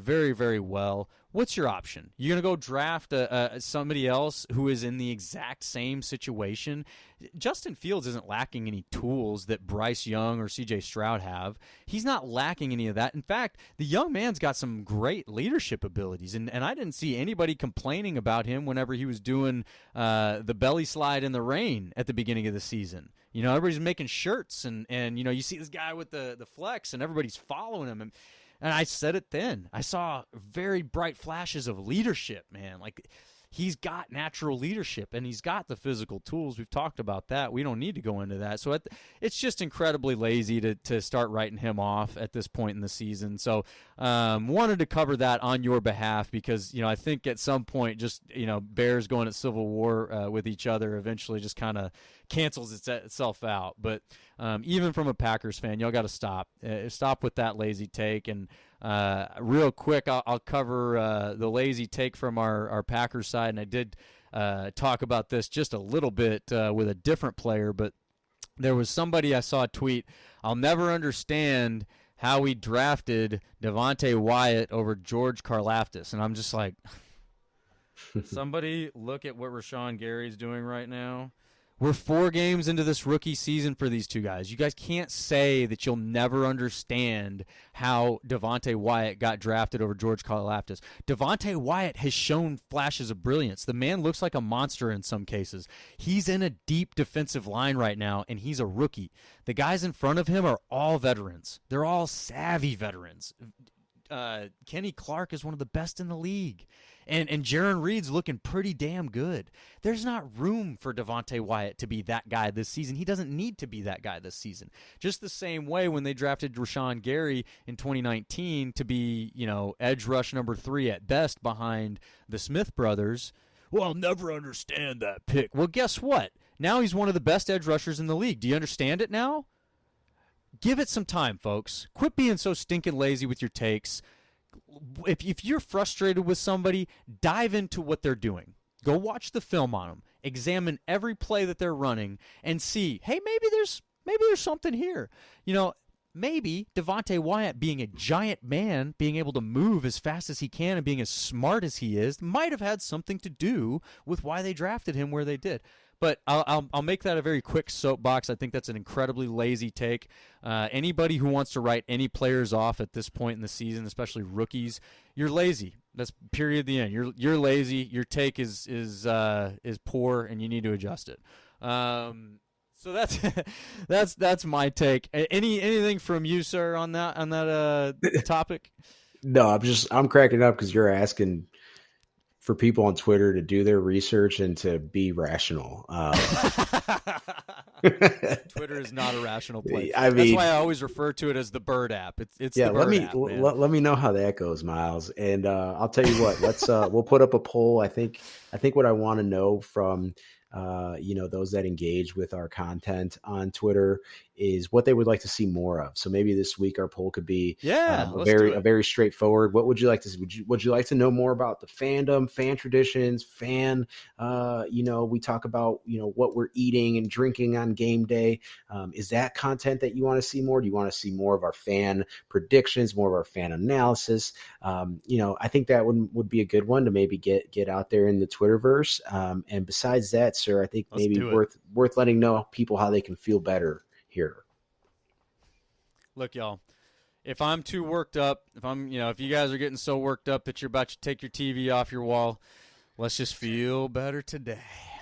very, very well. What's your option? You're going to go draft somebody else who is in the exact same situation? Justin Fields isn't lacking any tools that Bryce Young or C.J. Stroud have. He's not lacking any of that. In fact, the young man's got some great leadership abilities, and I didn't see anybody complaining about him whenever he was doing the belly slide in the rain at the beginning of the season. Everybody's making shirts, and you see this guy with the flex, and everybody's following him. And I said it then. I saw very bright flashes of leadership, man. Like, he's got natural leadership, and he's got the physical tools. We've talked about that. We don't need to go into that. So it's just incredibly lazy to start writing him off at this point in the season. So wanted to cover that on your behalf because, I think at some point just, Bears going at civil war with each other eventually just kind of cancels itself out. But even from a Packers fan, y'all got to stop. Stop with that lazy take. And real quick, I'll cover the lazy take from our Packers side. And I did talk about this just a little bit with a different player, but there was somebody I saw tweet, "I'll never understand how we drafted Devontae Wyatt over George Karlaftis." And I'm just like, somebody look at what Rashawn Gary's doing right now. We're 4 games into this rookie season for these two guys. You guys can't say that you'll never understand how Devontae Wyatt got drafted over George Karlaftis. Devontae Wyatt has shown flashes of brilliance. The man looks like a monster in some cases. He's in a deep defensive line right now, and he's a rookie. The guys in front of him are all veterans. They're all savvy veterans. Kenny Clark is one of the best in the league. And Jaron Reed's looking pretty damn good. There's not room for Devontae Wyatt to be that guy this season. He doesn't need to be that guy this season. Just the same way when they drafted Rashawn Gary in 2019 to be, edge rush number 3 at best behind the Smith brothers. Well, I'll never understand that pick. Well, guess what? Now he's one of the best edge rushers in the league. Do you understand it now? Give it some time, folks. Quit being so stinking lazy with your takes. If you're frustrated with somebody, dive into what they're doing. Go watch the film on them. Examine every play that they're running and see, hey, maybe there's something here. maybe Devontae Wyatt being a giant man, being able to move as fast as he can and being as smart as he is might have had something to do with why they drafted him where they did. But I'll make that a very quick soapbox. I think that's an incredibly lazy take. Anybody who wants to write any players off at this point in the season, especially rookies, you're lazy. That's period. The end. You're lazy. Your take is poor, and you need to adjust it. So that's my take. Anything from you, sir, on that topic? No, I'm cracking up because you're asking for people on Twitter to do their research and to be rational. Twitter is not a rational place. I mean, that's why I always refer to it as the Bird app. It's the Bird app, man. Let me know how that goes, Myles. And I'll tell you what. Let's we'll put up a poll. I think what I want to know from those that engage with our content on Twitter is what they would like to see more of. So maybe this week our poll could be a very straightforward. What would you like to see? Would you like to know more about the fandom, fan traditions, we talk about, what we're eating and drinking on game day. Is that content that you want to see more? Do you want to see more of our fan predictions, more of our fan analysis? I think that would be a good one to maybe get out there in the Twitterverse. And besides that, sir, I think maybe worth letting know people how they can feel better here. Look, y'all, if I'm too worked up, if you guys are getting so worked up that you're about to take your TV off your wall, let's just feel better today.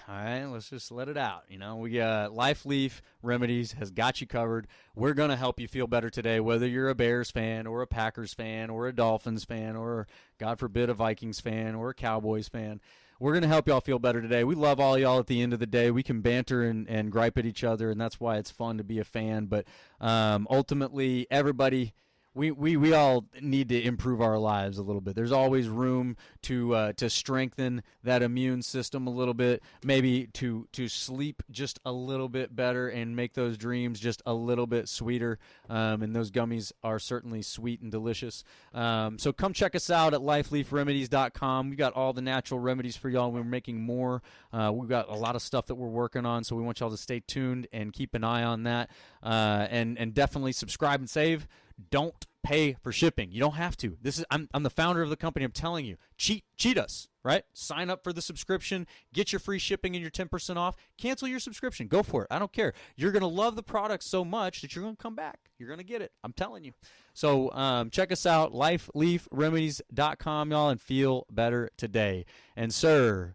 All right, let's just let it out. We got Life Leaf Remedies has got you covered. We're going to help you feel better today, whether you're a Bears fan or a Packers fan or a Dolphins fan or, God forbid, a Vikings fan or a Cowboys fan. We're going to help y'all feel better today. We love all y'all at the end of the day. We can banter and gripe at each other, and that's why it's fun to be a fan. But ultimately, everybody, we all need to improve our lives a little bit. There's always room to strengthen that immune system a little bit, maybe to sleep just a little bit better and make those dreams just a little bit sweeter. And those gummies are certainly sweet and delicious. So come check us out at lifeleafremedies.com. We got all the natural remedies for y'all. We're making more. We've got a lot of stuff that we're working on, so we want y'all to stay tuned and keep an eye on that. And definitely subscribe and save. Don't pay for shipping. You don't have to. I'm the founder of the company. I'm telling you, cheat us, right? Sign up for the subscription, get your free shipping and your 10% off. Cancel your subscription. Go for it. I don't care. You're going to love the product so much that you're going to come back. You're going to get it. I'm telling you. So check us out, lifeleafremedies.com, y'all, and feel better today. And, sir,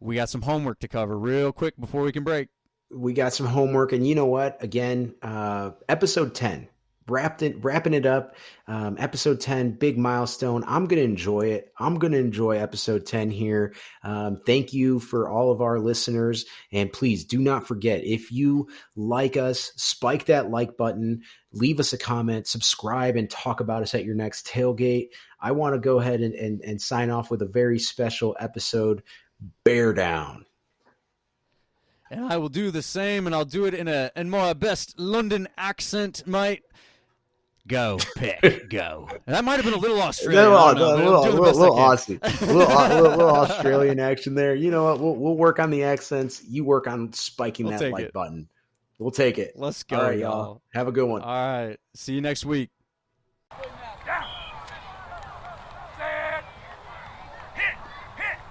we got some homework to cover real quick before we can break. We got some homework, and you know what? Again, episode 10. Wrapping it up. Episode 10, big milestone. I'm going to enjoy it. I'm going to enjoy episode 10 here. Thank you for all of our listeners. And please do not forget, if you like us, spike that like button, leave us a comment, subscribe, and talk about us at your next tailgate. I want to go ahead and sign off with a very special episode, Bear Down. And I will do the same, and I'll do it in my best London accent, mate. Go, pick, go. And that might have been a little Australian. Little Aussie. little Australian action there. You know what? We'll work on the accents. You work on spiking that like button. We'll take it. Let's go, all right, y'all. Have a good one. All right. See you next week.